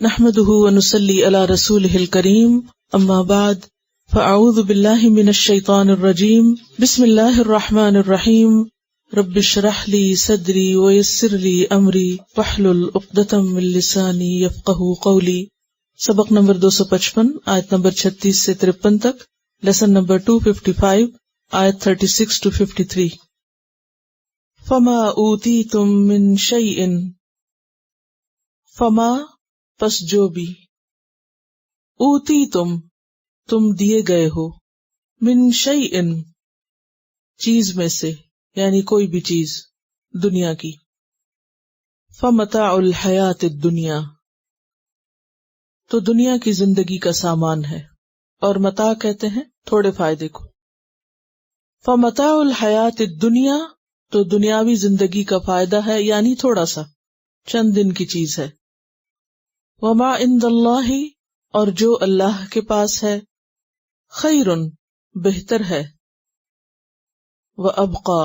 نحمده ونصلي على رسوله الكريم اما بعد فاعوذ بالله من الشيطان الرجيم بسم الله الرحمن الرحيم رب اشرح لي صدري ويسر لي امري واحلل عقدة من لساني يفقهوا قولي۔ سبق نمبر 255 آیت نمبر 36 سے 53 تک، لیسن نمبر 255 آیت 36 to 53۔ فما اوتیتم من شیء، فما پس جو بھی، اوتی تم دیے گئے ہو، من شیئن چیز میں سے، یعنی کوئی بھی چیز دنیا کی، فمتاع الحیات الدنیا تو دنیا کی زندگی کا سامان ہے، اور متاع کہتے ہیں تھوڑے فائدے کو۔ فمتاع الحیات الدنیا تو دنیاوی زندگی کا فائدہ ہے، یعنی تھوڑا سا، چند دن کی چیز ہے۔ وما عند اللہ اور جو اللہ کے پاس ہے، خیر بہتر ہے، وابقا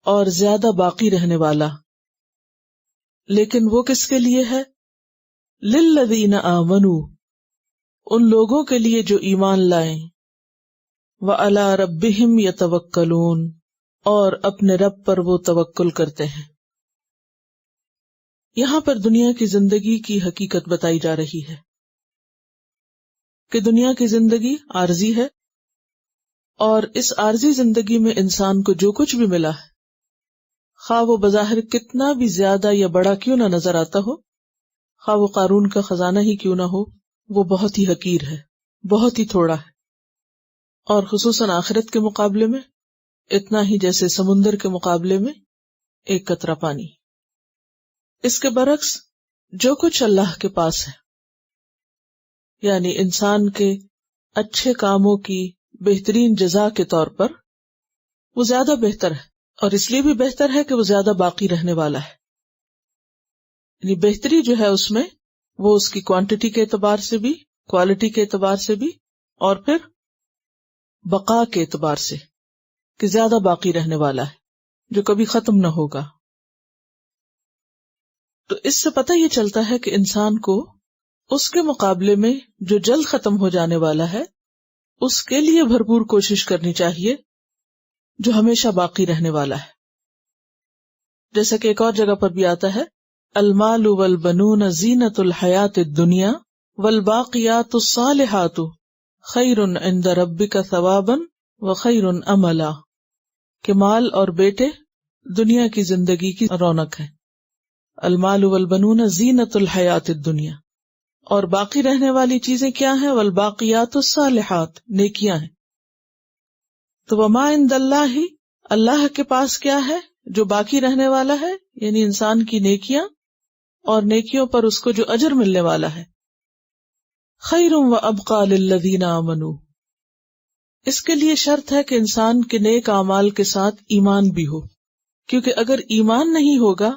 اور زیادہ باقی رہنے والا، لیکن وہ کس کے لیے ہے؟ للذین آمنوا ان لوگوں کے لیے جو ایمان لائیں، وعلی ربہم یتوکلون اور اپنے رب پر وہ توکل کرتے ہیں۔ یہاں پر دنیا کی زندگی کی حقیقت بتائی جا رہی ہے کہ دنیا کی زندگی عارضی ہے، اور اس عارضی زندگی میں انسان کو جو کچھ بھی ملا ہے، خواہ وہ بظاہر کتنا بھی زیادہ یا بڑا کیوں نہ نظر آتا ہو، خواہ وہ قارون کا خزانہ ہی کیوں نہ ہو، وہ بہت ہی حقیر ہے، بہت ہی تھوڑا ہے، اور خصوصاً آخرت کے مقابلے میں اتنا ہی جیسے سمندر کے مقابلے میں ایک قطرہ پانی۔ اس کے برعکس جو کچھ اللہ کے پاس ہے، یعنی انسان کے اچھے کاموں کی بہترین جزا کے طور پر، وہ زیادہ بہتر ہے، اور اس لیے بھی بہتر ہے کہ وہ زیادہ باقی رہنے والا ہے۔ یعنی بہتری جو ہے اس میں، وہ اس کی کوانٹٹی کے اعتبار سے بھی، کوالٹی کے اعتبار سے بھی، اور پھر بقا کے اعتبار سے کہ زیادہ باقی رہنے والا ہے، جو کبھی ختم نہ ہوگا۔ تو اس سے پتہ یہ چلتا ہے کہ انسان کو اس کے مقابلے میں جو جلد ختم ہو جانے والا ہے، اس کے لیے بھرپور کوشش کرنی چاہیے جو ہمیشہ باقی رہنے والا ہے۔ جیسا کہ ایک اور جگہ پر بھی آتا ہے، المال والبنون زینۃ الحیات الدنیا والباقیات الصالحات خیر عند ربک ثوابا وخیر املا، کہ مال اور بیٹے دنیا کی زندگی کی رونق ہے۔ المال والبنون زینۃ الحیات الدنیا، اور باقی رہنے والی چیزیں کیا ہیں؟ والباقیات الصالحات، نیکیاں ہیں۔ تو وما عند اللہ، اللہ کے پاس کیا ہے جو باقی رہنے والا ہے، یعنی انسان کی نیکیاں، اور نیکیوں پر اس کو جو اجر ملنے والا ہے۔ خیر وابقا للذین آمنوا، اس کے لیے شرط ہے کہ انسان کے نیک اعمال کے ساتھ ایمان بھی ہو، کیونکہ اگر ایمان نہیں ہوگا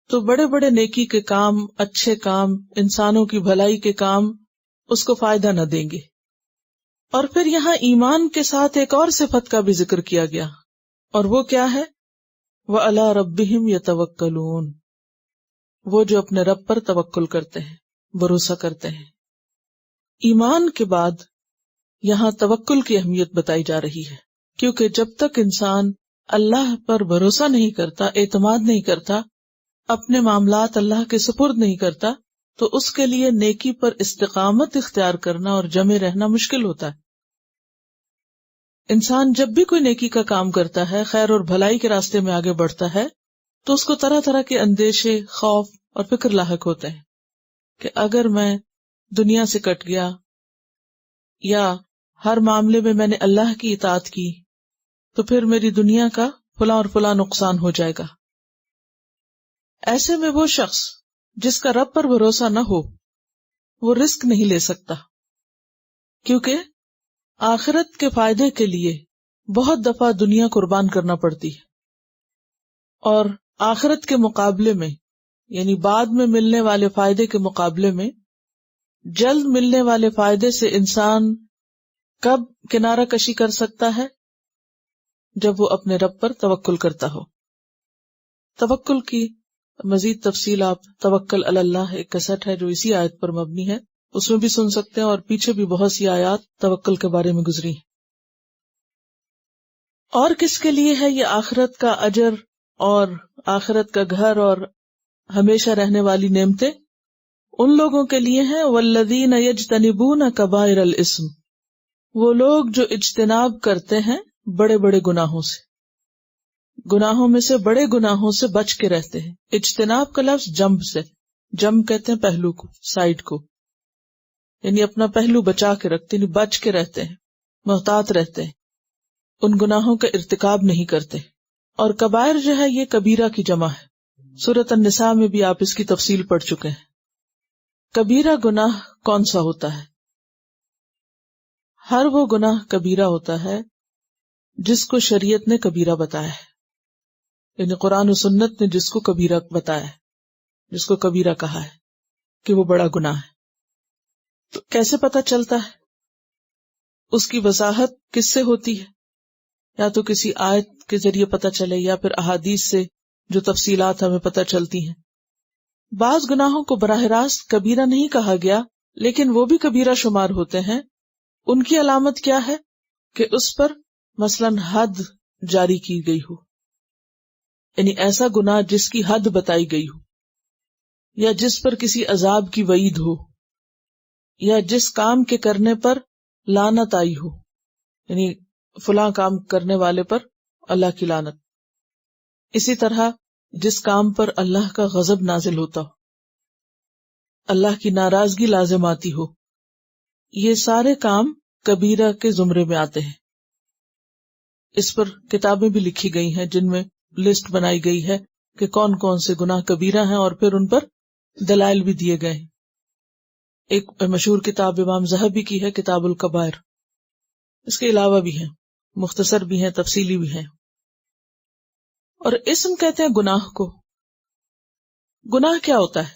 تو بڑے بڑے نیکی کے کام، اچھے کام، انسانوں کی بھلائی کے کام اس کو فائدہ نہ دیں گے۔ اور پھر یہاں ایمان کے ساتھ ایک اور صفت کا بھی ذکر کیا گیا، اور وہ کیا ہے؟ وَعَلَىٰ رَبِّهِمْ يَتَوَكَّلُونَ، وہ جو اپنے رب پر توکل کرتے ہیں، بھروسہ کرتے ہیں۔ ایمان کے بعد یہاں توکل کی اہمیت بتائی جا رہی ہے، کیونکہ جب تک انسان اللہ پر بھروسہ نہیں کرتا، اعتماد نہیں کرتا، اپنے معاملات اللہ کے سپرد نہیں کرتا، تو اس کے لیے نیکی پر استقامت اختیار کرنا اور جمے رہنا مشکل ہوتا ہے۔ انسان جب بھی کوئی نیکی کا کام کرتا ہے، خیر اور بھلائی کے راستے میں آگے بڑھتا ہے، تو اس کو طرح طرح کے اندیشے، خوف اور فکر لاحق ہوتے ہیں کہ اگر میں دنیا سے کٹ گیا، یا ہر معاملے میں میں نے اللہ کی اطاعت کی، تو پھر میری دنیا کا فلاں اور فلاں نقصان ہو جائے گا۔ ایسے میں وہ شخص جس کا رب پر بھروسہ نہ ہو، وہ رسک نہیں لے سکتا، کیونکہ آخرت کے فائدے کے لیے بہت دفعہ دنیا قربان کرنا پڑتی ہے، اور آخرت کے مقابلے میں، یعنی بعد میں ملنے والے فائدے کے مقابلے میں جلد ملنے والے فائدے سے انسان کب کنارہ کشی کر سکتا ہے؟ جب وہ اپنے رب پر توکل کرتا ہو۔ توکل کی مزید تفصیل آپ توکل علی اللہ ایک کیسٹ ہے جو اسی آیت پر مبنی ہے، اس میں بھی سن سکتے ہیں، اور پیچھے بھی بہت سی آیات توکل کے بارے میں گزری ہیں۔ اور کس کے لیے ہے یہ آخرت کا اجر اور آخرت کا گھر اور ہمیشہ رہنے والی نعمتیں؟ ان لوگوں کے لیے ہیں والذین یجتنبون کبائر الاسم، وہ لوگ جو اجتناب کرتے ہیں بڑے بڑے گناہوں سے، گناہوں میں سے بڑے گناہوں سے بچ کے رہتے ہیں۔ اجتناب کا لفظ جنب سے، جنب کہتے ہیں پہلو کو، سائڈ کو، یعنی اپنا پہلو بچا کے رکھتے، یعنی بچ کے رہتے ہیں، محتاط رہتے ہیں، ان گناہوں کا ارتکاب نہیں کرتے۔ اور کبائر جو ہے یہ کبیرہ کی جمع ہے، سورۃ النساء میں بھی آپ اس کی تفصیل پڑھ چکے ہیں۔ کبیرہ گناہ کون سا ہوتا ہے؟ ہر وہ گناہ کبیرہ ہوتا ہے جس کو شریعت نے کبیرہ بتایا ہے، یعنی قرآن و سنت نے جس کو کبیرہ بتایا ہے، جس کو کبیرہ کہا ہے کہ وہ بڑا گناہ ہے۔ تو کیسے پتہ چلتا ہے؟ اس کی وضاحت کس سے ہوتی ہے؟ یا تو کسی آیت کے ذریعے پتہ چلے یا پھر احادیث سے جو تفصیلات ہمیں پتہ چلتی ہیں۔ بعض گناہوں کو براہ راست کبیرہ نہیں کہا گیا لیکن وہ بھی کبیرہ شمار ہوتے ہیں۔ ان کی علامت کیا ہے؟ کہ اس پر مثلاً حد جاری کی گئی ہو، یعنی ایسا گناہ جس کی حد بتائی گئی ہو، یا جس پر کسی عذاب کی وعید ہو، یا جس کام کے کرنے پر لعنت آئی ہو، یعنی فلاں کام کرنے والے پر اللہ کی لعنت۔ اسی طرح جس کام پر اللہ کا غضب نازل ہوتا ہو، اللہ کی ناراضگی لازم آتی ہو، یہ سارے کام کبیرہ کے زمرے میں آتے ہیں۔ اس پر کتابیں بھی لکھی گئی ہیں جن میں لسٹ بنائی گئی ہے کہ کون کون سے گناہ کبیرہ ہیں اور پھر ان پر دلائل بھی دیے گئے ہیں۔ ایک مشہور کتاب امام ذہبی کی ہے کتاب الکبائر، اس کے علاوہ بھی ہیں، مختصر بھی ہیں، تفصیلی بھی ہیں۔ اور اسم کہتے ہیں گناہ کو۔ گناہ کیا ہوتا ہے؟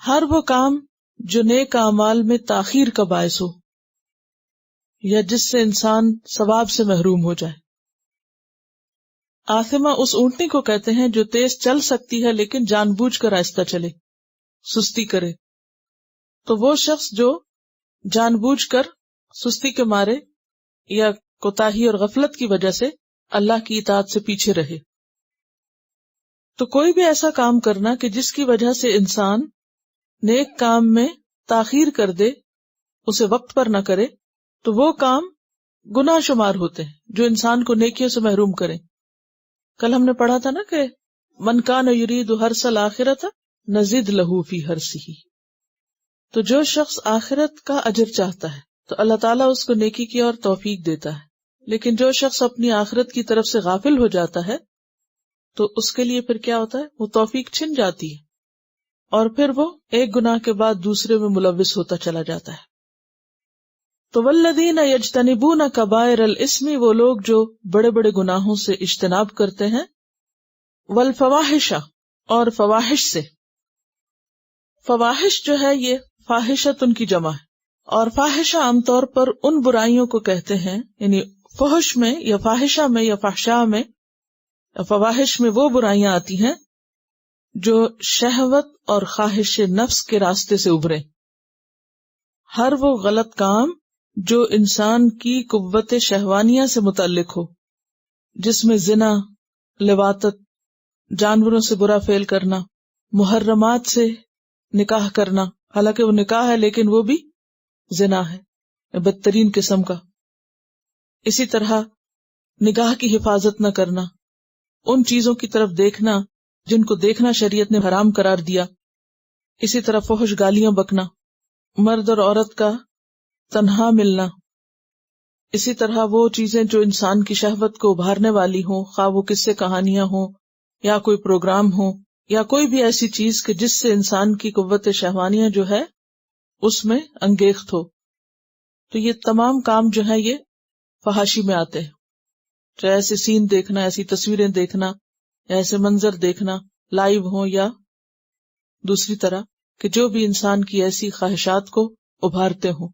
ہر وہ کام جو نیک اعمال میں تاخیر کا باعث ہو یا جس سے انسان ثواب سے محروم ہو جائے۔ آثمہ اس اونٹنی کو کہتے ہیں جو تیز چل سکتی ہے لیکن جان بوجھ کر آہستہ چلے، سستی کرے۔ تو وہ شخص جو جان بوجھ کر سستی کے مارے یا کوتاہی اور غفلت کی وجہ سے اللہ کی اطاعت سے پیچھے رہے۔ تو کوئی بھی ایسا کام کرنا کہ جس کی وجہ سے انسان نیک کام میں تاخیر کر دے، اسے وقت پر نہ کرے، تو وہ کام گناہ شمار ہوتے ہیں جو انسان کو نیکیوں سے محروم کریں۔ کل ہم نے پڑھا تھا نا کہ من کان یرید حرث الآخرۃ نزد لہ فی حرثہ، تو جو شخص آخرت کا اجر چاہتا ہے تو اللہ تعالیٰ اس کو نیکی کی اور توفیق دیتا ہے، لیکن جو شخص اپنی آخرت کی طرف سے غافل ہو جاتا ہے تو اس کے لیے پھر کیا ہوتا ہے؟ وہ توفیق چھن جاتی ہے اور پھر وہ ایک گناہ کے بعد دوسرے میں ملوث ہوتا چلا جاتا ہے۔ تو والذین یجتنبون کبائر الاسم، وہ لوگ جو بڑے بڑے گناہوں سے اجتناب کرتے ہیں، والفواحش، اور فواحش سے۔ فواحش جو ہے یہ فاحشۃ ان کی جمع ہے، اور فاحشہ عام طور پر ان برائیوں کو کہتے ہیں، یعنی فحش میں یا فاحشہ میں یا فحشاء میں، فواحش میں وہ برائیاں آتی ہیں جو شہوت اور خواہش نفس کے راستے سے ابھرے۔ ہر وہ غلط کام جو انسان کی قوت شہوانیہ سے متعلق ہو، جس میں زنا، لواطت، جانوروں سے برا فعل کرنا، محرمات سے نکاح کرنا، حالانکہ وہ نکاح ہے لیکن وہ بھی زنا ہے، بدترین قسم کا۔ اسی طرح نگاہ کی حفاظت نہ کرنا، ان چیزوں کی طرف دیکھنا جن کو دیکھنا شریعت نے حرام قرار دیا۔ اسی طرح فحش گالیاں بکنا، مرد اور عورت کا تنہا ملنا، اسی طرح وہ چیزیں جو انسان کی شہوت کو ابھارنے والی ہوں، خواہ وہ قصے کہانیاں ہوں یا کوئی پروگرام ہو یا کوئی بھی ایسی چیز کہ جس سے انسان کی قوت شہوانیہ جو ہے اس میں انگیخت ہو، تو یہ تمام کام جو ہے یہ فحاشی میں آتے ہیں۔ چاہے ایسے سین دیکھنا، ایسی تصویریں دیکھنا، ایسے منظر دیکھنا لائیو ہوں یا دوسری طرح، کہ جو بھی انسان کی ایسی خواہشات کو ابھارتے ہوں۔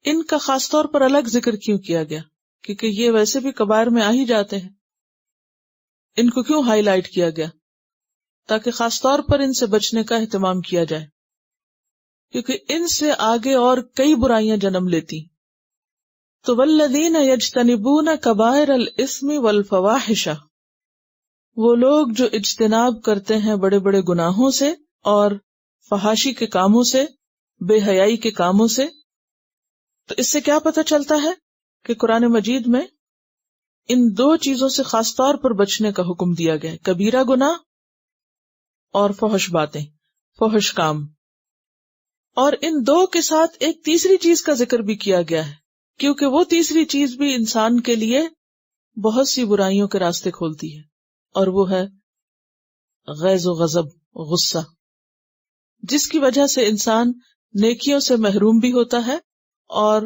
ان کا خاص طور پر الگ ذکر کیوں کیا گیا؟ کیونکہ یہ ویسے بھی کبائر میں آ ہی جاتے ہیں، ان کو کیوں ہائی لائٹ کیا گیا؟ تاکہ خاص طور پر ان سے بچنے کا اہتمام کیا جائے، کیونکہ ان سے آگے اور کئی برائیاں جنم لیتی۔ تو والذین یجتنبون کبائر الاثم والفواحش، وہ لوگ جو اجتناب کرتے ہیں بڑے بڑے گناہوں سے اور فحاشی کے کاموں سے، بے حیائی کے کاموں سے۔ تو اس سے کیا پتہ چلتا ہے کہ قرآن مجید میں ان دو چیزوں سے خاص طور پر بچنے کا حکم دیا گیا ہے، کبیرہ گناہ اور فحش باتیں، فحش کام۔ اور ان دو کے ساتھ ایک تیسری چیز کا ذکر بھی کیا گیا ہے، کیونکہ وہ تیسری چیز بھی انسان کے لیے بہت سی برائیوں کے راستے کھولتی ہے، اور وہ ہے غیظ و غضب، غصہ، جس کی وجہ سے انسان نیکیوں سے محروم بھی ہوتا ہے اور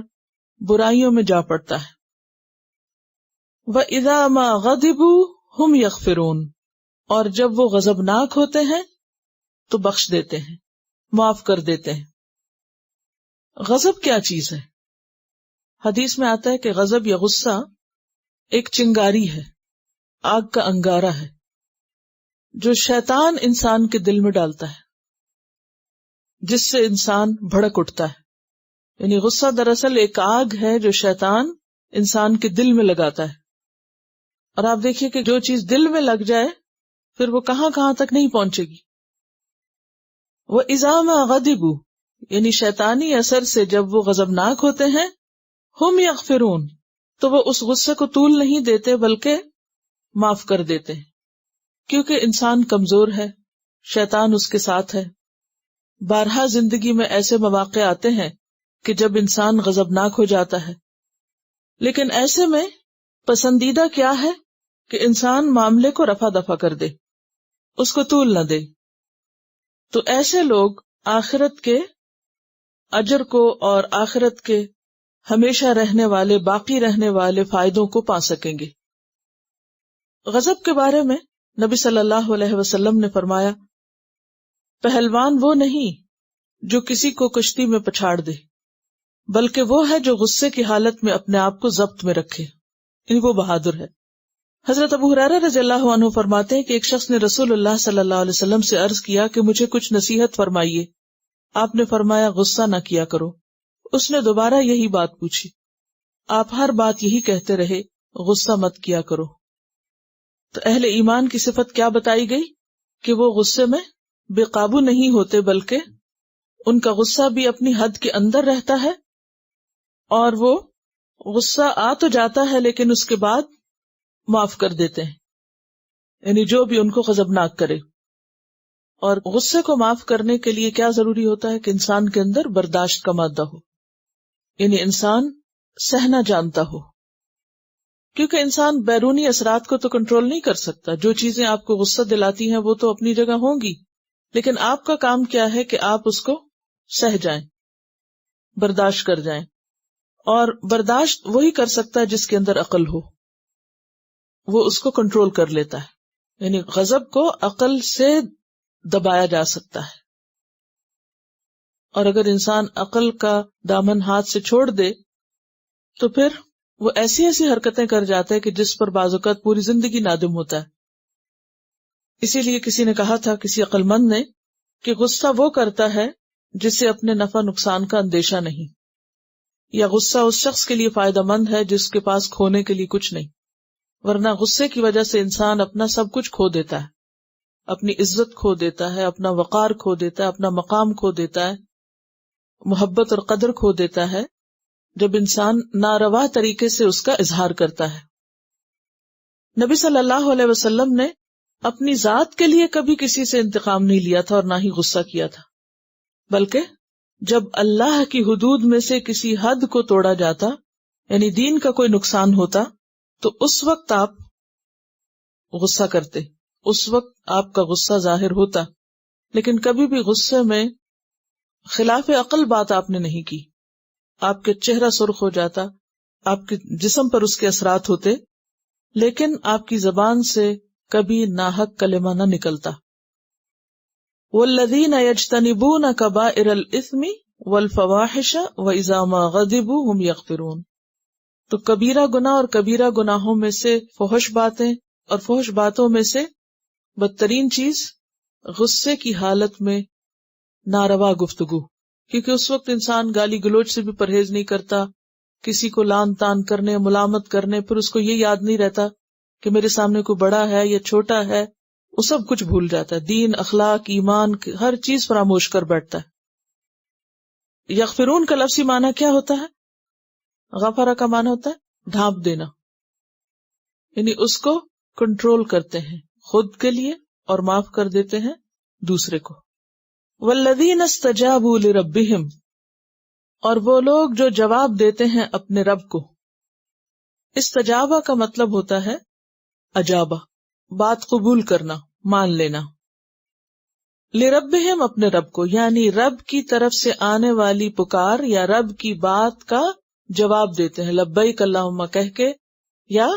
برائیوں میں جا پڑتا ہے۔ وَإِذَا مَا غَضِبُوا هُمْ يَغْفِرُونَ، اور جب وہ غضبناک ہوتے ہیں تو بخش دیتے ہیں، معاف کر دیتے ہیں۔ غضب کیا چیز ہے؟ حدیث میں آتا ہے کہ غضب یا غصہ ایک چنگاری ہے، آگ کا انگارہ ہے جو شیطان انسان کے دل میں ڈالتا ہے، جس سے انسان بھڑک اٹھتا ہے۔ یعنی غصہ دراصل ایک آگ ہے جو شیطان انسان کے دل میں لگاتا ہے، اور آپ دیکھیے کہ جو چیز دل میں لگ جائے پھر وہ کہاں کہاں تک نہیں پہنچے گی۔ وَإِذَا مَا غَضِبُوا، یعنی شیطانی اثر سے جب وہ غضبناک ہوتے ہیں، ہم یغفرون، تو وہ اس غصے کو طول نہیں دیتے بلکہ معاف کر دیتے ہیں، کیونکہ انسان کمزور ہے، شیطان اس کے ساتھ ہے۔ بارہا زندگی میں ایسے مواقع آتے ہیں کہ جب انسان غضبناک ہو جاتا ہے، لیکن ایسے میں پسندیدہ کیا ہے کہ انسان معاملے کو رفع دفع کر دے، اس کو طول نہ دے۔ تو ایسے لوگ آخرت کے اجر کو اور آخرت کے ہمیشہ رہنے والے، باقی رہنے والے فائدوں کو پا سکیں گے۔ غضب کے بارے میں نبی صلی اللہ علیہ وسلم نے فرمایا، پہلوان وہ نہیں جو کسی کو کشتی میں پچھاڑ دے، بلکہ وہ ہے جو غصے کی حالت میں اپنے آپ کو ضبط میں رکھے، یعنی وہ بہادر ہے۔ حضرت ابو ہریرہ رضی اللہ عنہ فرماتے ہیں کہ ایک شخص نے رسول اللہ صلی اللہ علیہ وسلم سے عرض کیا کہ مجھے کچھ نصیحت فرمائیے۔ آپ نے فرمایا غصہ نہ کیا کرو۔ اس نے دوبارہ یہی بات پوچھی، آپ ہر بات یہی کہتے رہے، غصہ مت کیا کرو۔ تو اہل ایمان کی صفت کیا بتائی گئی کہ وہ غصے میں بے قابو نہیں ہوتے، بلکہ ان کا غصہ بھی اپنی حد کے اندر رہتا ہے، اور وہ غصہ آ تو جاتا ہے لیکن اس کے بعد معاف کر دیتے ہیں، یعنی جو بھی ان کو غضبناک کرے۔ اور غصے کو معاف کرنے کے لیے کیا ضروری ہوتا ہے کہ انسان کے اندر برداشت کا مادہ ہو، یعنی انسان سہنا جانتا ہو، کیونکہ انسان بیرونی اثرات کو تو کنٹرول نہیں کر سکتا۔ جو چیزیں آپ کو غصہ دلاتی ہیں وہ تو اپنی جگہ ہوں گی، لیکن آپ کا کام کیا ہے کہ آپ اس کو سہ جائیں، برداشت کر جائیں۔ اور برداشت وہی کر سکتا ہے جس کے اندر عقل ہو، وہ اس کو کنٹرول کر لیتا ہے، یعنی غضب کو عقل سے دبایا جا سکتا ہے۔ اور اگر انسان عقل کا دامن ہاتھ سے چھوڑ دے تو پھر وہ ایسی ایسی حرکتیں کر جاتا ہے کہ جس پر بعض اوقات پوری زندگی نادم ہوتا ہے۔ اسی لیے کسی نے کہا تھا، کسی عقل مند نے، کہ غصہ وہ کرتا ہے جسے اپنے نفع نقصان کا اندیشہ نہیں، یا غصہ اس شخص کے لیے فائدہ مند ہے جس کے پاس کھونے کے لیے کچھ نہیں، ورنہ غصے کی وجہ سے انسان اپنا سب کچھ کھو دیتا ہے، اپنی عزت کھو دیتا ہے، اپنا وقار کھو دیتا ہے، اپنا مقام کھو دیتا ہے، محبت اور قدر کھو دیتا ہے، جب انسان ناروا طریقے سے اس کا اظہار کرتا ہے۔ نبی صلی اللہ علیہ وسلم نے اپنی ذات کے لیے کبھی کسی سے انتقام نہیں لیا تھا اور نہ ہی غصہ کیا تھا، بلکہ جب اللہ کی حدود میں سے کسی حد کو توڑا جاتا، یعنی دین کا کوئی نقصان ہوتا، تو اس وقت آپ غصہ کرتے، اس وقت آپ کا غصہ ظاہر ہوتا، لیکن کبھی بھی غصے میں خلاف عقل بات آپ نے نہیں کی۔ آپ کے چہرہ سرخ ہو جاتا، آپ کے جسم پر اس کے اثرات ہوتے، لیکن آپ کی زبان سے کبھی ناحق کلمہ نہ نکلتا۔ والذین یجتنبون کبائر الاثم والفواحش واذا ما غضبوا هم یغفرون۔ تو کبیرہ گناہ اور کبیرہ گناہوں میں سے فحش باتیں، اور فحش باتوں میں سے بدترین چیز غصے کی حالت میں ناروا گفتگو، کیونکہ اس وقت انسان گالی گلوچ سے بھی پرہیز نہیں کرتا، کسی کو لان تان کرنے، ملامت کرنے، پھر اس کو یہ یاد نہیں رہتا کہ میرے سامنے کوئی بڑا ہے یا چھوٹا ہے، وہ سب کچھ بھول جاتا ہے، دین، اخلاق، ایمان، ہر چیز فراموش کر بیٹھتا ہے۔ یغفرون کا لفظی معنی کیا ہوتا ہے؟ غفرہ کا معنی ہوتا ہے ڈھانپ دینا، یعنی اس کو کنٹرول کرتے ہیں خود کے لیے اور معاف کر دیتے ہیں دوسرے کو۔ والذین استجابوا لربہم، اور وہ لوگ جو جواب دیتے ہیں اپنے رب کو۔ استجابہ کا مطلب ہوتا ہے اجابہ، بات قبول کرنا، مان لینا۔ لربہم، اپنے رب کو، یعنی رب کی طرف سے آنے والی پکار یا رب کی بات کا جواب دیتے ہیں لبیک اللہم کہہ کے، یا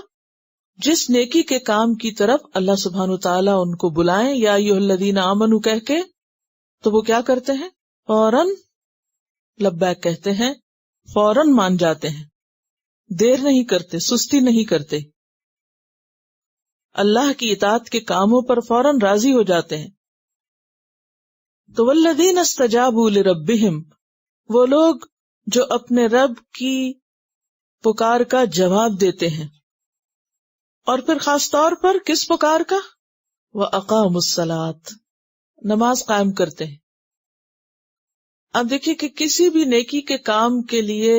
جس نیکی کے کام کی طرف اللہ سبحانہ وتعالی ان کو بلائیں یا ایھا الذین آمنوا کہہ کے، تو وہ کیا کرتے ہیں؟ فوراً لبیک کہتے ہیں، فوراً مان جاتے ہیں، دیر نہیں کرتے، سستی نہیں کرتے، اللہ کی اطاعت کے کاموں پر فوراً راضی ہو جاتے ہیں۔ تو والذین استجابوا لربہم، وہ لوگ جو اپنے رب کی پکار کا جواب دیتے ہیں، اور پھر خاص طور پر کس پکار کا؟ وَأَقَامُوا الصَّلَاةَ، نماز قائم کرتے ہیں۔ اب دیکھیے کہ کسی بھی نیکی کے کام کے لیے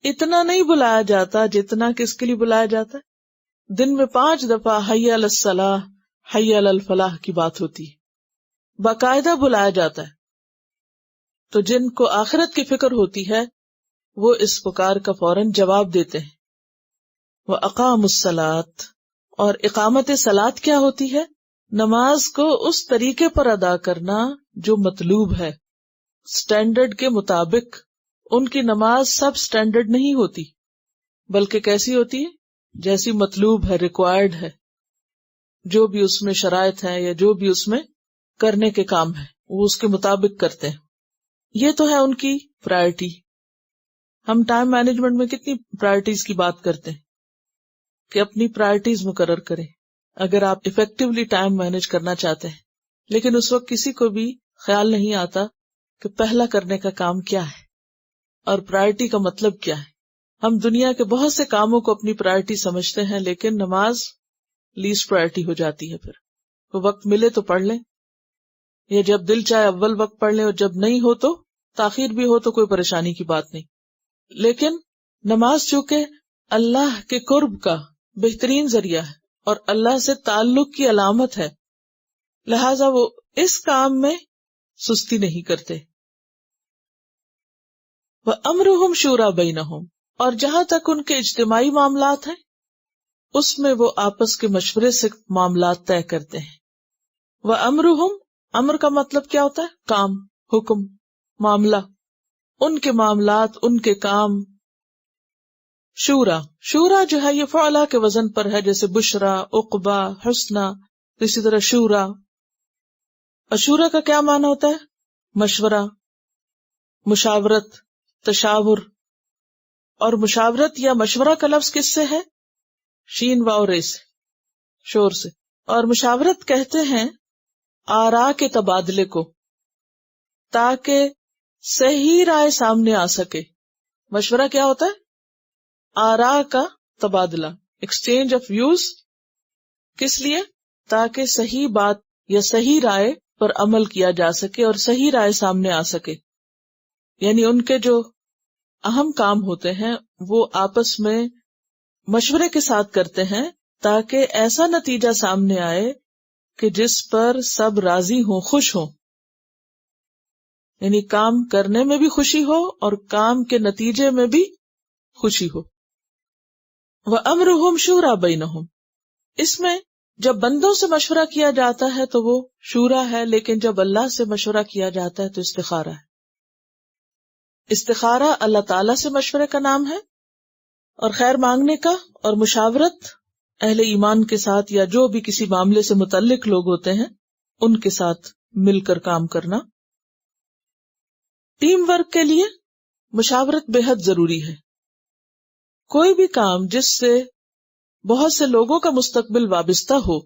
اتنا نہیں بلایا جاتا جتنا کس کے لیے بلایا جاتا ہے؟ دن میں 5 دفعہ حی علی الصلاح، حی علی الفلاح کی بات ہوتی ہے، باقاعدہ بلایا جاتا ہے۔ تو جن کو آخرت کی فکر ہوتی ہے وہ اس پکار کا فوراً جواب دیتے ہیں۔ وَأَقَامُوا الصَّلَاةَ، اور اقامت صلاۃ کیا ہوتی ہے؟ نماز کو اس طریقے پر ادا کرنا جو مطلوب ہے، سٹینڈرڈ کے مطابق۔ ان کی نماز سب سٹینڈرڈ نہیں ہوتی، بلکہ کیسی ہوتی ہے؟ جیسی مطلوب ہے، ریکوائرڈ ہے، جو بھی اس میں شرائط ہیں یا جو بھی اس میں کرنے کے کام ہیں وہ اس کے مطابق کرتے ہیں۔ یہ تو ہے ان کی پرائرٹی۔ ہم ٹائم مینجمنٹ میں کتنی پرائرٹیز کی بات کرتے ہیں کہ اپنی پرائرٹیز مقرر کریں اگر آپ ایفیکٹولی ٹائم مینج کرنا چاہتے ہیں، لیکن اس وقت کسی کو بھی خیال نہیں آتا کہ پہلا کرنے کا کام کیا ہے اور پرائرٹی کا مطلب کیا ہے۔ ہم دنیا کے بہت سے کاموں کو اپنی پرائرٹی سمجھتے ہیں، لیکن نماز لیسٹ پرائرٹی ہو جاتی ہے۔ پھر وہ وقت ملے تو پڑھ لیں، یا جب دل چاہے اول وقت پڑھ لیں، اور جب نہیں ہو تو تاخیر بھی ہو تو کوئی پریشانی کی بات نہیں۔ لیکن نماز چونکہ اللہ کے قرب کا بہترین ذریعہ ہے اور اللہ سے تعلق کی علامت ہے، لہذا وہ اس کام میں سستی نہیں کرتے۔ وَأَمْرُهُمْ شُورَىٰ بَيْنَهُمْ، اور جہاں تک ان کے اجتماعی معاملات ہیں اس میں وہ آپس کے مشورے سے معاملات طے کرتے ہیں۔ وَأَمْرُهُمْ، امر کا مطلب کیا ہوتا ہے؟ کام، حکم، معاملہ، ان کے معاملات، ان کے کام۔ شورا جو ہے یہ فعلا کے وزن پر ہے، جیسے بشرا، عقبہ، حسنہ، اسی طرح شورا۔ اور شورا کا کیا معنی ہوتا ہے؟ مشورہ، مشاورت، تشاور۔ اور مشاورت یا مشورہ کا لفظ کس سے ہے؟ شین واو رے سے، شور سے۔ اور مشاورت کہتے ہیں آراء کے تبادلے کو، تاکہ صحیح رائے سامنے آ سکے۔ مشورہ کیا ہوتا ہے؟ آراء کا تبادلہ، ایکسچینج آف ویوز۔ کس لیے؟ تاکہ صحیح بات یا صحیح رائے پر عمل کیا جا سکے اور صحیح رائے سامنے آ سکے۔ یعنی ان کے جو اہم کام ہوتے ہیں وہ آپس میں مشورے کے ساتھ کرتے ہیں تاکہ ایسا نتیجہ سامنے آئے کہ جس پر سب راضی ہوں، خوش ہوں، یعنی کام کرنے میں بھی خوشی ہو اور کام کے نتیجے میں بھی خوشی ہو۔ وَأَمْرُهُمْ شُورَىٰ بَيْنَهُمْ، اس میں جب بندوں سے مشورہ کیا جاتا ہے تو وہ شورا ہے، لیکن جب اللہ سے مشورہ کیا جاتا ہے تو استخارہ ہے۔ استخارہ اللہ تعالیٰ سے مشورے کا نام ہے، اور خیر مانگنے کا اور مشاورت اہل ایمان کے ساتھ یا جو بھی کسی معاملے سے متعلق لوگ ہوتے ہیں ان کے ساتھ مل کر کام کرنا۔ ٹیم ورک کے لیے مشاورت بے حد ضروری ہے۔ کوئی بھی کام جس سے بہت سے لوگوں کا مستقبل وابستہ ہو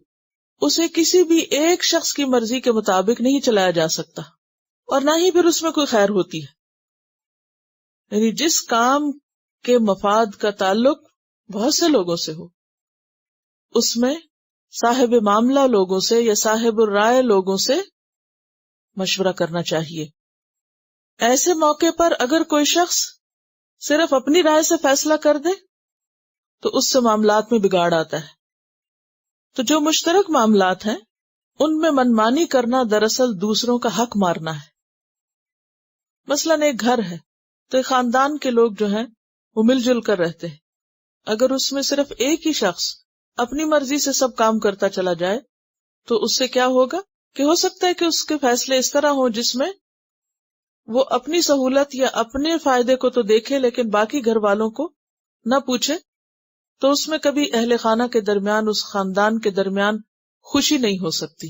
اسے کسی بھی ایک شخص کی مرضی کے مطابق نہیں چلایا جا سکتا، اور نہ ہی پھر اس میں کوئی خیر ہوتی ہے۔ یعنی جس کام کے مفاد کا تعلق بہت سے لوگوں سے ہو، اس میں صاحب معاملہ لوگوں سے یا صاحب الرائے لوگوں سے مشورہ کرنا چاہیے۔ ایسے موقع پر اگر کوئی شخص صرف اپنی رائے سے فیصلہ کر دے تو اس سے معاملات میں بگاڑ آتا ہے۔ تو جو مشترک معاملات ہیں ان میں منمانی کرنا دراصل دوسروں کا حق مارنا ہے۔ مثلاً ایک گھر ہے تو ایک خاندان کے لوگ جو ہیں وہ مل جل کر رہتے ہیں، اگر اس میں صرف ایک ہی شخص اپنی مرضی سے سب کام کرتا چلا جائے تو اس سے کیا ہوگا کہ ہو سکتا ہے کہ اس کے فیصلے اس طرح ہوں جس میں وہ اپنی سہولت یا اپنے فائدے کو تو دیکھے لیکن باقی گھر والوں کو نہ پوچھے، تو اس میں کبھی اہل خانہ کے درمیان، اس خاندان کے درمیان خوشی نہیں ہو سکتی،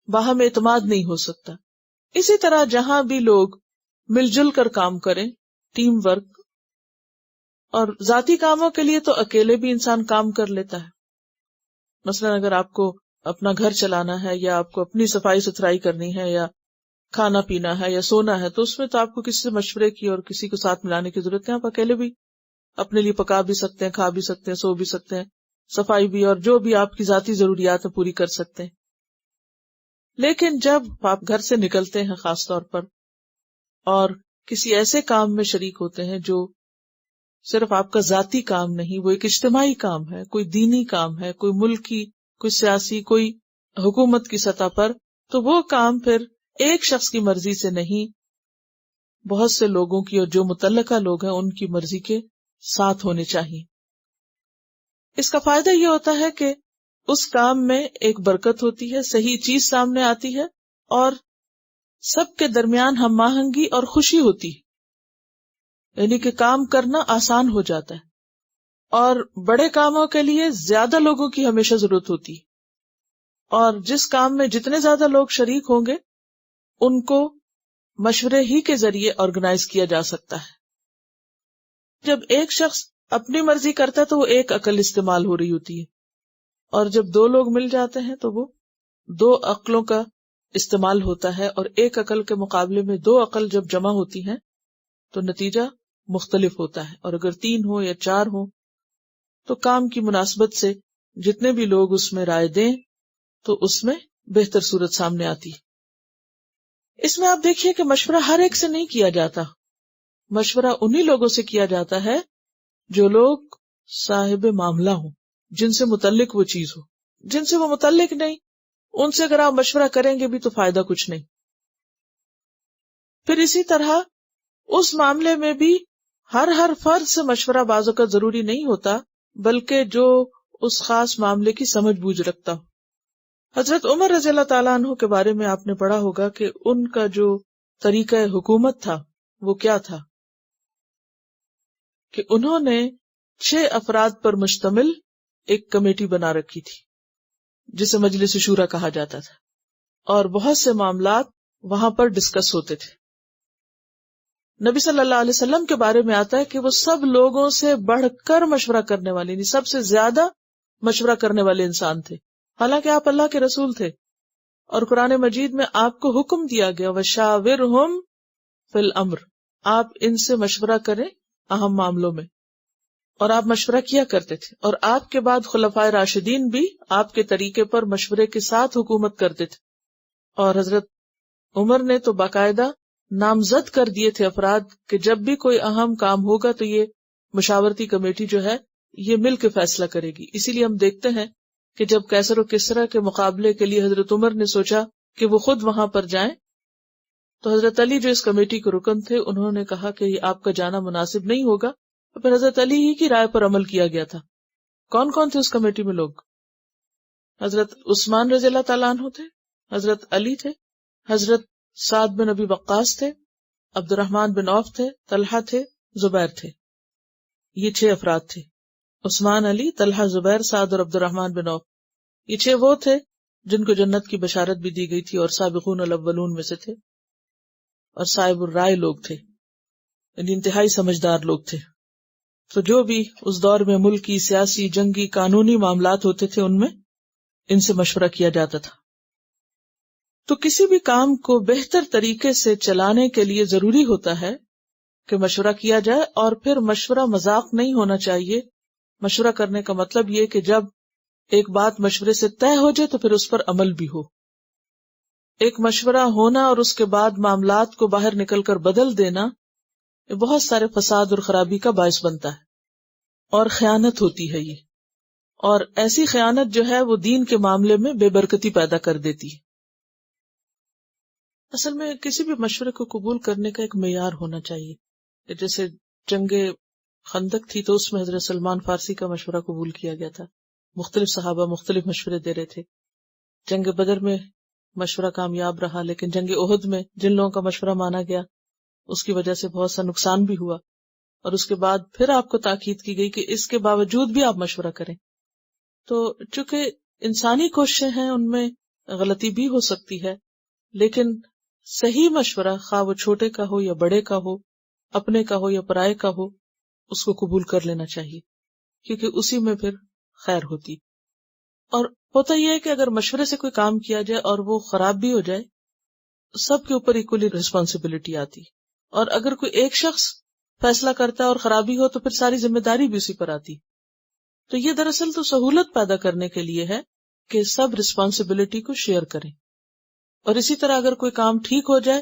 باہم اعتماد نہیں ہو سکتا۔ اسی طرح جہاں بھی لوگ مل جل کر کام کریں، ٹیم ورک، اور ذاتی کاموں کے لیے تو اکیلے بھی انسان کام کر لیتا ہے۔ مثلا اگر آپ کو اپنا گھر چلانا ہے یا آپ کو اپنی صفائی ستھرائی کرنی ہے یا کھانا پینا ہے یا سونا ہے تو اس میں تو آپ کو کسی سے مشورے کی اور کسی کو ساتھ ملانے کی ضرورت ہے۔ آپ اکیلے بھی اپنے لیے پکا بھی سکتے ہیں، کھا بھی سکتے ہیں، سو بھی سکتے ہیں، صفائی بھی اور جو بھی آپ کی ذاتی ضروریات ہیں پوری کر سکتے ہیں۔ لیکن جب آپ گھر سے نکلتے ہیں خاص طور پر اور کسی ایسے کام میں شریک ہوتے ہیں جو صرف آپ کا ذاتی کام نہیں، وہ ایک اجتماعی کام ہے، کوئی دینی کام ہے، کوئی ملکی، کوئی سیاسی، کوئی حکومت کی سطح پر، تو وہ کام پھر ایک شخص کی مرضی سے نہیں، بہت سے لوگوں کی اور جو متعلقہ لوگ ہیں ان کی مرضی کے ساتھ ہونے چاہیے۔ اس کا فائدہ یہ ہوتا ہے کہ اس کام میں ایک برکت ہوتی ہے، صحیح چیز سامنے آتی ہے اور سب کے درمیان ہم آہنگی اور خوشی ہوتی ہے، یعنی کہ کام کرنا آسان ہو جاتا ہے، اور بڑے کاموں کے لیے زیادہ لوگوں کی ہمیشہ ضرورت ہوتی ہے، اور جس کام میں جتنے زیادہ لوگ شریک ہوں گے ان کو مشورے ہی کے ذریعے آرگنائز کیا جا سکتا ہے۔ جب ایک شخص اپنی مرضی کرتا ہے تو وہ ایک عقل استعمال ہو رہی ہوتی ہے، اور جب دو لوگ مل جاتے ہیں تو وہ دو عقلوں کا استعمال ہوتا ہے، اور ایک عقل کے مقابلے میں دو عقل جب جمع ہوتی ہیں تو نتیجہ مختلف ہوتا ہے، اور اگر 3 ہو یا 4 ہو تو کام کی مناسبت سے جتنے بھی لوگ اس میں رائے دیں تو اس میں بہتر صورت سامنے آتی ہے۔ اس میں آپ دیکھیے کہ مشورہ ہر ایک سے نہیں کیا جاتا، مشورہ انہی لوگوں سے کیا جاتا ہے جو لوگ صاحب معاملہ ہوں، جن سے متعلق وہ چیز ہو۔ جن سے وہ متعلق نہیں، ان سے اگر آپ مشورہ کریں گے بھی تو فائدہ کچھ نہیں۔ پھر اسی طرح اس معاملے میں بھی ہر فرد سے مشورہ بعض اوقات ضروری نہیں ہوتا، بلکہ جو اس خاص معاملے کی سمجھ بوجھ رکھتا ہو۔ حضرت عمر رضی اللہ تعالیٰ عنہ کے بارے میں آپ نے پڑھا ہوگا کہ ان کا جو طریقہ حکومت تھا وہ کیا تھا کہ انہوں نے 6 افراد پر مشتمل ایک کمیٹی بنا رکھی تھی جسے مجلس شورا کہا جاتا تھا، اور بہت سے معاملات وہاں پر ڈسکس ہوتے تھے۔ نبی صلی اللہ علیہ وسلم کے بارے میں آتا ہے کہ وہ سب لوگوں سے بڑھ کر مشورہ کرنے والے، یعنی سب سے زیادہ مشورہ کرنے والے انسان تھے، حالانکہ آپ اللہ کے رسول تھے، اور قرآن مجید میں آپ کو حکم دیا گیا وَشَاوِرْهُمْ فِي الْأَمْرِ، آپ ان سے مشورہ کریں اہم معاملوں میں، اور آپ مشورہ کیا کرتے تھے۔ اور آپ کے بعد خلفائے راشدین بھی آپ کے طریقے پر مشورے کے ساتھ حکومت کرتے تھے، اور حضرت عمر نے تو باقاعدہ نامزد کر دیے تھے افراد کہ جب بھی کوئی اہم کام ہوگا تو یہ مشاورتی کمیٹی جو ہے یہ مل کے فیصلہ کرے گی۔ اسی لیے ہم دیکھتے ہیں کہ جب کیسر و کسریٰ کے مقابلے کے لیے حضرت عمر نے سوچا کہ وہ خود وہاں پر جائیں تو حضرت علی جو اس کمیٹی کے رکن تھے انہوں نے کہا کہ یہ آپ کا جانا مناسب نہیں ہوگا، اور پھر حضرت علی ہی کی رائے پر عمل کیا گیا تھا۔ کون کون تھے اس کمیٹی میں لوگ؟ حضرت عثمان رضی اللہ تعالیٰ عنہ تھے، حضرت علی تھے، حضرت سعد بن ابی وقاص تھے، عبد الرحمن بن عوف تھے، طلحہ تھے، زبیر تھے۔ یہ 6 افراد تھے، عثمان، علی، طلحہ، زبیر، سعد اور عبد الرحمن بن عوف۔ یہ 6 وہ تھے جن کو جنت کی بشارت بھی دی گئی تھی اور سابقون الاولون میں سے تھے، اور صاحب الرائے لوگ تھے، یعنی انتہائی سمجھدار لوگ تھے۔ تو جو بھی اس دور میں ملکی، سیاسی، جنگی، قانونی معاملات ہوتے تھے ان میں ان سے مشورہ کیا جاتا تھا. تو کسی بھی کام کو بہتر طریقے سے چلانے کے لیے ضروری ہوتا ہے کہ مشورہ کیا جائے، اور پھر مشورہ مذاق نہیں ہونا چاہیے. مشورہ کرنے کا مطلب یہ کہ جب ایک بات مشورے سے طے ہو جائے تو پھر اس پر عمل بھی ہو. ایک مشورہ ہونا اور اس کے بعد معاملات کو باہر نکل کر بدل دینا یہ بہت سارے فساد اور خرابی کا باعث بنتا ہے، اور خیانت ہوتی ہے یہ. اور ایسی خیانت جو ہے وہ دین کے معاملے میں بے برکتی پیدا کر دیتی ہے. اصل میں کسی بھی مشورے کو قبول کرنے کا ایک معیار ہونا چاہیے. جیسے جنگ خندق تھی تو اس میں حضرت سلمان فارسی کا مشورہ قبول کیا گیا تھا. مختلف صحابہ مختلف مشورے دے رہے تھے. جنگ بدر میں مشورہ کامیاب رہا، لیکن جنگ احد میں جن لوگوں کا مشورہ مانا گیا اس کی وجہ سے بہت سا نقصان بھی ہوا، اور اس کے بعد پھر آپ کو تاکید کی گئی کہ اس کے باوجود بھی آپ مشورہ کریں. تو چونکہ انسانی کوششیں ہیں ان میں غلطی بھی ہو سکتی ہے، لیکن صحیح مشورہ خواہ وہ چھوٹے کا ہو یا بڑے کا ہو، اپنے کا ہو یا پرائے کا ہو، اس کو قبول کر لینا چاہیے، کیونکہ اسی میں پھر خیر ہوتی. اور ہوتا یہ ہے کہ اگر مشورے سے کوئی کام کیا جائے اور وہ خراب بھی ہو جائے، سب کے اوپر ایکولی رسپانسبلٹی آتی. اور اگر کوئی ایک شخص فیصلہ کرتا ہے اور خرابی ہو تو پھر ساری ذمہ داری بھی اسی پر آتی. تو یہ دراصل تو سہولت پیدا کرنے کے لیے ہے کہ سب رسپانسبلٹی کو شیئر کریں. اور اسی طرح اگر کوئی کام ٹھیک ہو جائے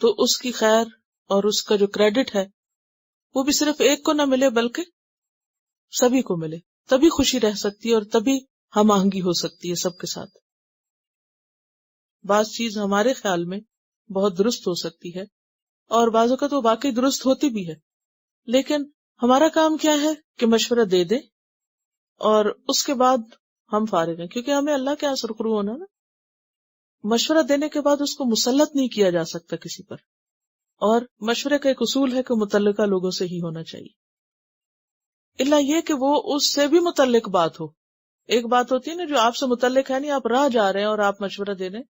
تو اس کی خیر اور اس کا جو کریڈٹ ہے وہ بھی صرف ایک کو نہ ملے بلکہ سبھی کو ملے. تبھی خوشی رہ سکتی ہے اور تبھی ہم آہنگی ہو سکتی ہے سب کے ساتھ. بعض چیز ہمارے خیال میں بہت درست ہو سکتی ہے اور بعض اوقات وہ واقعی درست ہوتی بھی ہے، لیکن ہمارا کام کیا ہے کہ مشورہ دے دیں اور اس کے بعد ہم فارغ ہیں، کیونکہ ہمیں اللہ کے یہاں سرخرو ہونا نا. مشورہ دینے کے بعد اس کو مسلط نہیں کیا جا سکتا کسی پر، اور مشورے کا ایک اصول ہے کہ متعلقہ لوگوں سے ہی ہونا چاہیے، الا یہ کہ وہ اس سے بھی متعلق بات ہو. ایک بات ہوتی ہے نا جو آپ سے متعلق ہے، نہیں آپ راہ جا رہے ہیں اور آپ مشورہ دے دیں،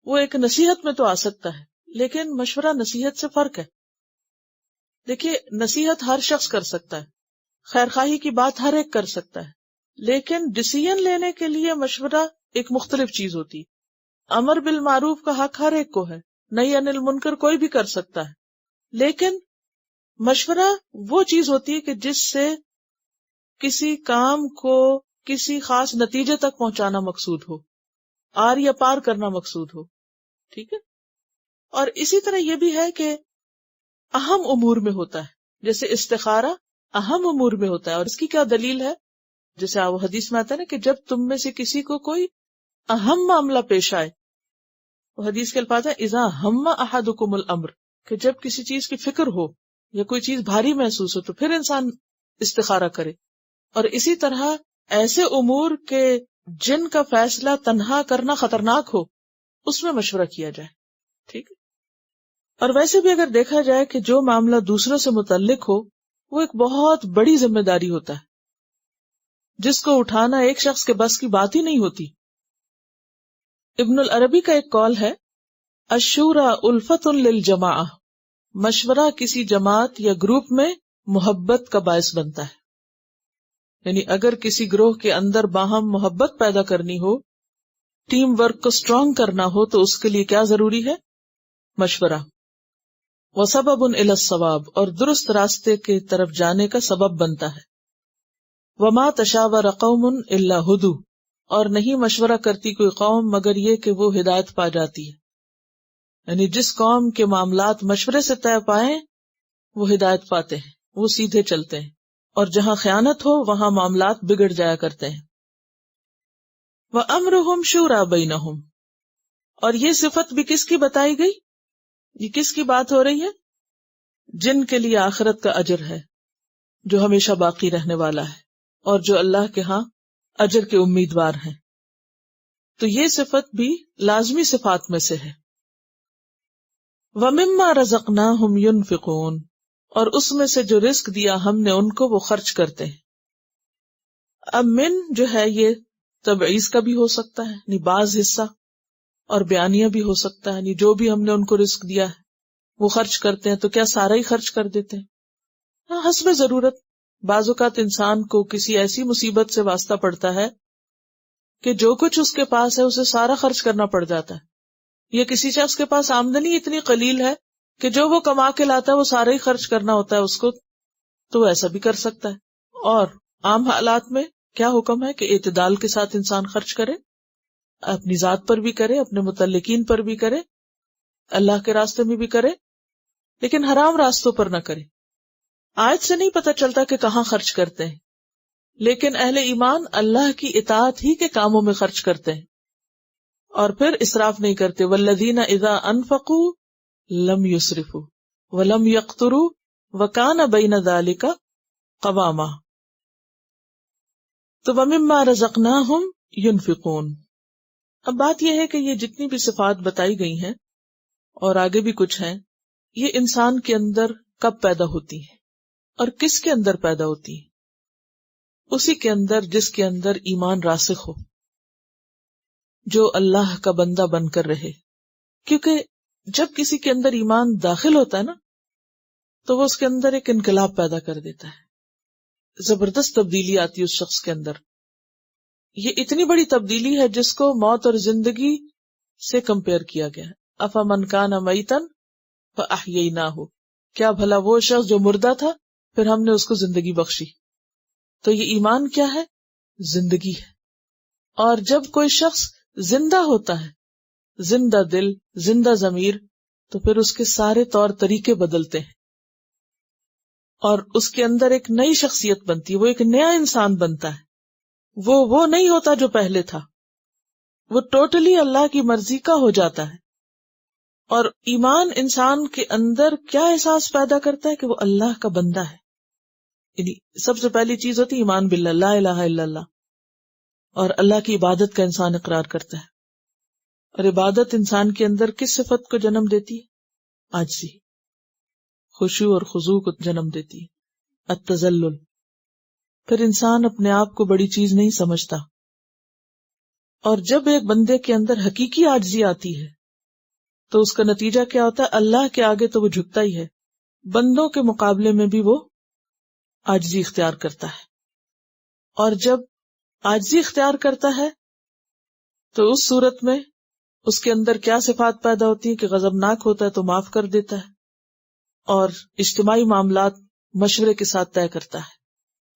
وہ ایک نصیحت میں تو آ سکتا ہے، لیکن مشورہ نصیحت سے فرق ہے. دیکھیے نصیحت ہر شخص کر سکتا ہے، خیر خواہی کی بات ہر ایک کر سکتا ہے، لیکن ڈیسیژن لینے کے لیے مشورہ ایک مختلف چیز ہوتی. امر بالمعروف کا حق ہر ایک کو ہے، نہی عن المنکر کوئی بھی کر سکتا ہے، لیکن مشورہ وہ چیز ہوتی ہے کہ جس سے کسی کام کو کسی خاص نتیجے تک پہنچانا مقصود ہو، آر یا پار کرنا مقصود ہو. ٹھیک ہے. اور اسی طرح یہ بھی ہے کہ اہم امور میں ہوتا ہے، جیسے استخارہ اہم امور میں ہوتا ہے. اور اس کی کیا دلیل ہے؟ جیسے وہ حدیث میں آتا ہے نا کہ جب تم میں سے کسی کو کوئی اہم معاملہ پیش آئے، وہ حدیث کے الفاظ ہے اذا ہم احدکم الامر، کہ جب کسی چیز کی فکر ہو یا کوئی چیز بھاری محسوس ہو تو پھر انسان استخارہ کرے. اور اسی طرح ایسے امور کے جن کا فیصلہ تنہا کرنا خطرناک ہو اس میں مشورہ کیا جائے. ٹھیک ہے. اور ویسے بھی اگر دیکھا جائے کہ جو معاملہ دوسروں سے متعلق ہو وہ ایک بہت بڑی ذمہ داری ہوتا ہے جس کو اٹھانا ایک شخص کے بس کی بات ہی نہیں ہوتی. ابن العربی کا ایک قول ہے الشورى الفت للجماعہ، مشورہ کسی جماعت یا گروپ میں محبت کا باعث بنتا ہے. یعنی اگر کسی گروہ کے اندر باہم محبت پیدا کرنی ہو، ٹیم ورک کو اسٹرانگ کرنا ہو تو اس کے لیے کیا ضروری ہے؟ مشورہ. وسبب الی الصواب، اور درست راستے کی طرف جانے کا سبب بنتا ہے. وما تشاور قوم الا ہدوا، اور نہیں مشورہ کرتی کوئی قوم مگر یہ کہ وہ ہدایت پا جاتی ہے. یعنی جس قوم کے معاملات مشورے سے طے پائیں وہ ہدایت پاتے ہیں، وہ سیدھے چلتے ہیں، اور جہاں خیانت ہو وہاں معاملات بگڑ جایا کرتے ہیں. وَأَمْرُهُمْ شُورَى بَيْنَهُمْ، اور یہ صفت بھی کس کی بتائی گئی؟ یہ کس کی بات ہو رہی ہے؟ جن کے لیے آخرت کا اجر ہے جو ہمیشہ باقی رہنے والا ہے اور جو اللہ کے ہاں اجر کے امیدوار ہیں. تو یہ صفت بھی لازمی صفات میں سے ہے. وَمِمَّا رَزَقْنَاهُمْ يُنْفِقُونَ، اور اس میں سے جو رزق دیا ہم نے ان کو وہ خرچ کرتے ہیں. اب من جو ہے یہ تبعیض کا بھی ہو سکتا ہے، یعنی بعض حصہ، اور بیانیہ بھی ہو سکتا ہے، یعنی جو بھی ہم نے ان کو رزق دیا ہے وہ خرچ کرتے ہیں. تو کیا سارا ہی خرچ کر دیتے ہیں؟ ہاں، حسب ضرورت. بعض اوقات انسان کو کسی ایسی مصیبت سے واسطہ پڑتا ہے کہ جو کچھ اس کے پاس ہے اسے سارا خرچ کرنا پڑ جاتا ہے، یا کسی شخص کے پاس آمدنی اتنی قلیل ہے کہ جو وہ کما کے لاتا ہے وہ سارا ہی خرچ کرنا ہوتا ہے اس کو، تو وہ ایسا بھی کر سکتا ہے۔ اور عام حالات میں کیا حکم ہے کہ اعتدال کے ساتھ انسان خرچ کرے، اپنی ذات پر بھی کرے، اپنے متعلقین پر بھی کرے، اللہ کے راستے میں بھی کرے، لیکن حرام راستوں پر نہ کرے۔ آیت سے نہیں پتہ چلتا کہ کہاں خرچ کرتے ہیں، لیکن اہل ایمان اللہ کی اطاعت ہی کے کاموں میں خرچ کرتے ہیں، اور پھر اسراف نہیں کرتے۔ والذین اذا انفقوا لم یسرفوا ولم یقتروا وکان بین ذلک قواما۔ تو ومما رزقناہم ینفقون۔ اب بات یہ ہے کہ یہ جتنی بھی صفات بتائی گئی ہیں اور آگے بھی کچھ ہیں، یہ انسان کے اندر کب پیدا ہوتی ہیں اور کس کے اندر پیدا ہوتی ہیں؟ اسی کے اندر جس کے اندر ایمان راسخ ہو، جو اللہ کا بندہ بن کر رہے۔ کیونکہ جب کسی کے اندر ایمان داخل ہوتا ہے نا، تو وہ اس کے اندر ایک انقلاب پیدا کر دیتا ہے، زبردست تبدیلی آتی ہے اس شخص کے اندر۔ یہ اتنی بڑی تبدیلی ہے جس کو موت اور زندگی سے کمپیئر کیا گیا ہے۔ افمن کان میتا فاحییناہ، کیا بھلا وہ شخص جو مردہ تھا پھر ہم نے اس کو زندگی بخشی۔ تو یہ ایمان کیا ہے؟ زندگی ہے۔ اور جب کوئی شخص زندہ ہوتا ہے، زندہ دل، زندہ ضمیر، تو پھر اس کے سارے طور طریقے بدلتے ہیں اور اس کے اندر ایک نئی شخصیت بنتی ہے، وہ ایک نیا انسان بنتا ہے، وہ نہیں ہوتا جو پہلے تھا، وہ ٹوٹلی اللہ کی مرضی کا ہو جاتا ہے۔ اور ایمان انسان کے اندر کیا احساس پیدا کرتا ہے کہ وہ اللہ کا بندہ ہے۔ یعنی سب سے پہلی چیز ہوتی ہے ایمان باللہ، لا الہ الا اللہ، اور اللہ کی عبادت کا انسان اقرار کرتا ہے۔ اور عبادت انسان کے اندر کس صفت کو جنم دیتی ہے؟ عاجزی، خشوع اور خضوع کو جنم دیتی ہے، التذلل۔ پھر انسان اپنے آپ کو بڑی چیز نہیں سمجھتا، اور جب ایک بندے کے اندر حقیقی عاجزی آتی ہے تو اس کا نتیجہ کیا ہوتا ہے؟ اللہ کے آگے تو وہ جھکتا ہی ہے، بندوں کے مقابلے میں بھی وہ عاجزی اختیار کرتا ہے۔ اور جب عاجزی اختیار کرتا ہے تو اس صورت میں اس کے اندر کیا صفات پیدا ہوتی ہیں کہ غضبناک ہوتا ہے تو معاف کر دیتا ہے، اور اجتماعی معاملات مشورے کے ساتھ طے کرتا ہے،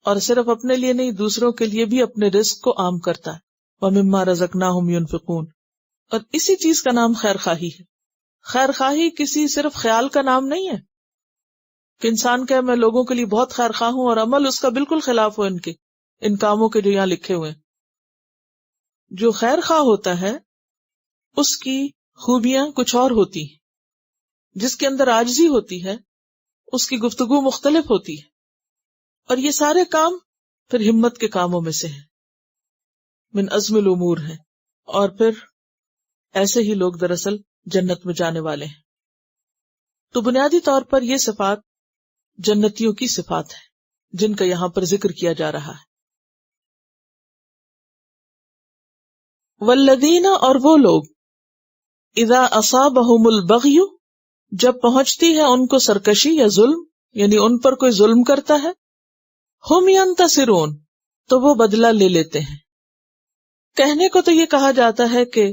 اور صرف اپنے لیے نہیں دوسروں کے لیے بھی اپنے رزق کو عام کرتا ہے۔ وَمِمَّا رَزَقْنَاهُمْ يُنْفِقُونَ۔ اور اسی چیز کا نام خیر خواہی ہے۔ خیر خواہی کسی صرف خیال کا نام نہیں ہے کہ انسان کہے میں لوگوں کے لیے بہت خیر خواہ ہوں اور عمل اس کا بالکل خلاف ہو ان کاموں کے جو یہاں لکھے ہوئے ہیں۔ جو خیر خواہ ہوتا ہے اس کی خوبیاں کچھ اور ہوتی ہیں، جس کے اندر عاجزی ہوتی ہے اس کی گفتگو مختلف ہوتی ہے، اور یہ سارے کام پھر ہمت کے کاموں میں سے ہیں، من عزم الامور ہیں، اور پھر ایسے ہی لوگ دراصل جنت میں جانے والے ہیں۔ تو بنیادی طور پر یہ صفات جنتیوں کی صفات ہیں جن کا یہاں پر ذکر کیا جا رہا ہے۔ والذین، اور وہ لوگ، اذا اصابہم البغی، جب پہنچتی ہے ان کو سرکشی یا ظلم، یعنی ان پر کوئی ظلم کرتا ہے، ہم ینتصرون، تو وہ بدلہ لے لیتے ہیں۔ کہنے کو تو یہ کہا جاتا ہے کہ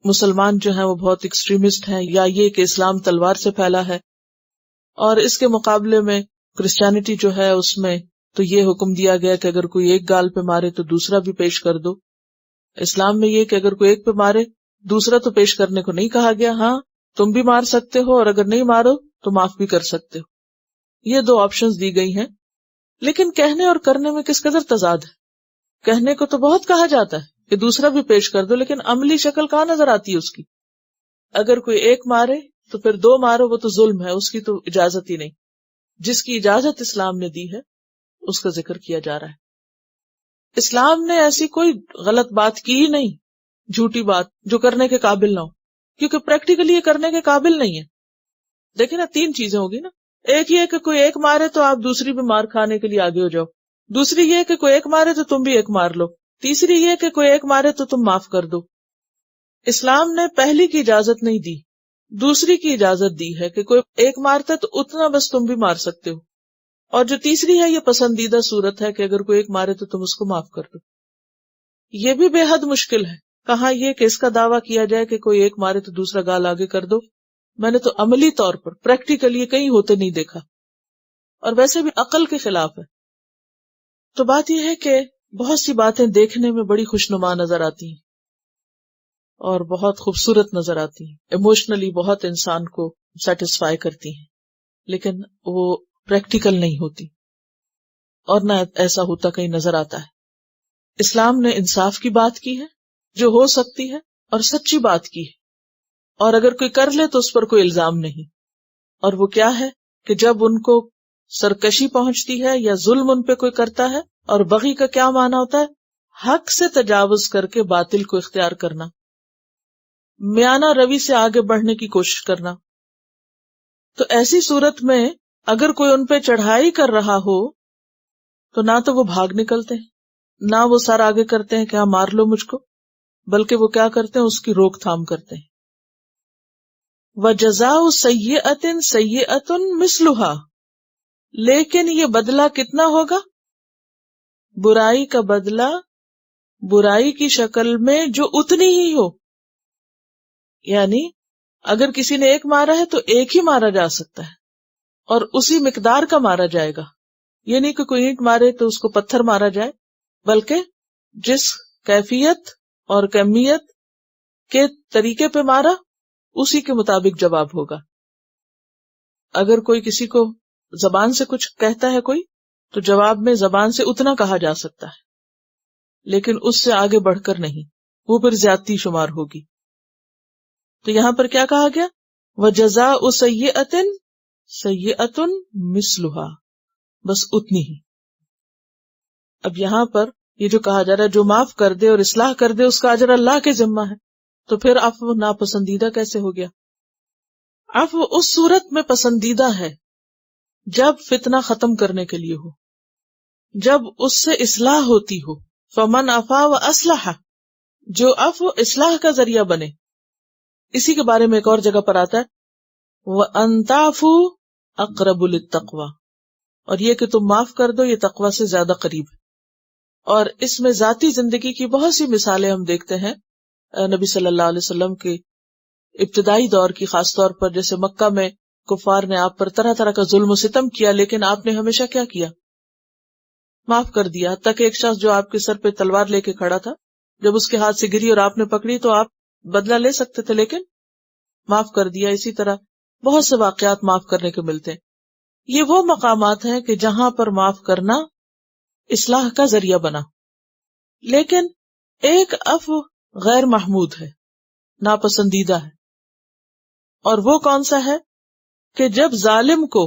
مسلمان جو ہیں وہ بہت ایکسٹریمسٹ ہیں، یا یہ کہ اسلام تلوار سے پھیلا ہے، اور اس کے مقابلے میں کرسچینٹی جو ہے اس میں تو یہ حکم دیا گیا کہ اگر کوئی ایک گال پہ مارے تو دوسرا بھی پیش کر دو۔ اسلام میں یہ کہ اگر کوئی ایک پہ مارے دوسرا تو پیش کرنے کو نہیں کہا گیا، ہاں تم بھی مار سکتے ہو اور اگر نہیں مارو تو معاف بھی کر سکتے ہو، یہ دو آپشنز دی گئی ہیں۔ لیکن کہنے اور کرنے میں کس قدر تضاد ہے۔ کہنے کو تو بہت کہا جاتا ہے کہ دوسرا بھی پیش کر دو، لیکن عملی شکل کہاں نظر آتی ہے اس کی؟ اگر کوئی ایک مارے تو پھر دو مارو، وہ تو ظلم ہے، اس کی تو اجازت ہی نہیں۔ جس کی اجازت اسلام نے دی ہے اس کا ذکر کیا جا رہا ہے۔ اسلام نے ایسی کوئی غلط بات کی ہی نہیں، جھوٹی بات جو کرنے کے قابل نہ ہو، کیونکہ پریکٹیکلی یہ کرنے کے قابل نہیں ہے۔ دیکھیں نا، تین چیزیں ہوگی نا، ایک یہ کہ کوئی ایک مارے تو آپ دوسری بھی مار کھانے کے لیے آگے ہو جاؤ، دوسری یہ کہ کوئی ایک مارے تو تم بھی ایک مار لو، تیسری یہ کہ کوئی ایک مارے تو تم معاف کر دو۔ اسلام نے پہلی کی اجازت نہیں دی، دوسری کی اجازت دی ہے کہ کوئی ایک مارتا تو اتنا بس تم بھی مار سکتے ہو، اور جو تیسری ہے یہ پسندیدہ صورت ہے کہ اگر کوئی ایک مارے تو تم اس کو معاف کر دو۔ یہ بھی بے حد مشکل ہے. کہاں یہ کہ اس کا دعویٰ کیا جائے کہ کوئی ایک مارے تو دوسرا گال آگے کر دو. میں نے تو عملی طور پر پریکٹیکلی یہ کہیں ہوتے نہیں دیکھا، اور ویسے بھی عقل کے خلاف ہے. تو بات یہ ہے کہ بہت سی باتیں دیکھنے میں بڑی خوشنما نظر آتی ہیں اور بہت خوبصورت نظر آتی ہیں، ایموشنلی بہت انسان کو سیٹسفائی کرتی ہیں، لیکن وہ پریکٹیکل نہیں ہوتی اور نہ ایسا ہوتا کہیں نظر آتا ہے. اسلام نے انصاف کی بات کی ہے جو ہو سکتی ہے اور سچی بات کی ہے، اور اگر کوئی کر لے تو اس پر کوئی الزام نہیں. اور وہ کیا ہے کہ جب ان کو سرکشی پہنچتی ہے یا ظلم ان پہ کوئی کرتا ہے، اور بغی کا کیا معنی ہوتا ہے؟ حق سے تجاوز کر کے باطل کو اختیار کرنا، میانہ روی سے آگے بڑھنے کی کوشش کرنا. تو ایسی صورت میں اگر کوئی ان پہ چڑھائی کر رہا ہو تو نہ تو وہ بھاگ نکلتے ہیں، نہ وہ سر آگے کرتے ہیں کہ ہاں مار لو مجھ کو، بلکہ وہ کیا کرتے ہیں؟ اس کی روک تھام کرتے ہیں. وَجَزَاءُ سَيِّئَةٍ سَيِّئَةٌ مِثْلُهَا، لیکن یہ بدلہ کتنا ہوگا؟ برائی کا بدلہ برائی کی شکل میں جو اتنی ہی ہو. یعنی اگر کسی نے ایک مارا ہے تو ایک ہی مارا جا سکتا ہے اور اسی مقدار کا مارا جائے گا. یہ نہیں کہ کوئی اینٹ مارے تو اس کو پتھر مارا جائے، بلکہ جس کیفیت اور کمیت کے طریقے پہ مارا اسی کے مطابق جواب ہوگا. اگر کوئی کسی کو زبان سے کچھ کہتا ہے کوئی، تو جواب میں زبان سے اتنا کہا جا سکتا ہے، لیکن اس سے آگے بڑھ کر نہیں، وہ پھر زیادتی شمار ہوگی. تو یہاں پر کیا کہا گیا؟ وَجَزَاءُ سَيِّئَةٍ سَيِّئَةٌ مِثْلُهَا، بس اتنی ہی. اب یہاں پر یہ جو کہا جا رہا ہے جو معاف کر دے اور اصلاح کر دے اس کا اجر اللہ کے ذمہ ہے، تو پھر عفو ناپسندیدہ کیسے ہو گیا؟ عفو اس صورت میں پسندیدہ ہے جب فتنہ ختم کرنے کے لیے ہو، جب اس سے اصلاح ہوتی ہو. فمن عفا واصلح، جو عفو اصلاح کا ذریعہ بنے. اسی کے بارے میں ایک اور جگہ پر آتا ہے وَأَن تَعْفُوا أَقْرَبُ لِلتَّقْوَىٰ، اور یہ کہ تم معاف کر دو یہ تقوی سے زیادہ قریب ہے. اور اس میں ذاتی زندگی کی بہت سی مثالیں ہم دیکھتے ہیں نبی صلی اللہ علیہ وسلم کے ابتدائی دور کی، خاص طور پر جیسے مکہ میں کفار نے آپ پر طرح طرح کا ظلم و ستم کیا، لیکن آپ نے ہمیشہ کیا کیا؟ معاف کر دیا. تک ایک شخص جو آپ کے سر پہ تلوار لے کے کھڑا تھا، جب اس کے ہاتھ سے گری اور آپ نے پکڑی تو آپ بدلہ لے سکتے تھے، لیکن معاف کر دیا. اسی طرح بہت سے واقعات معاف کرنے کے ملتے ہیں. یہ وہ مقامات ہیں کہ جہاں پر معاف کرنا اصلاح کا ذریعہ بنا. لیکن ایک عفو غیر محمود ہے، ناپسندیدہ ہے، اور وہ کون سا ہے؟ کہ جب ظالم کو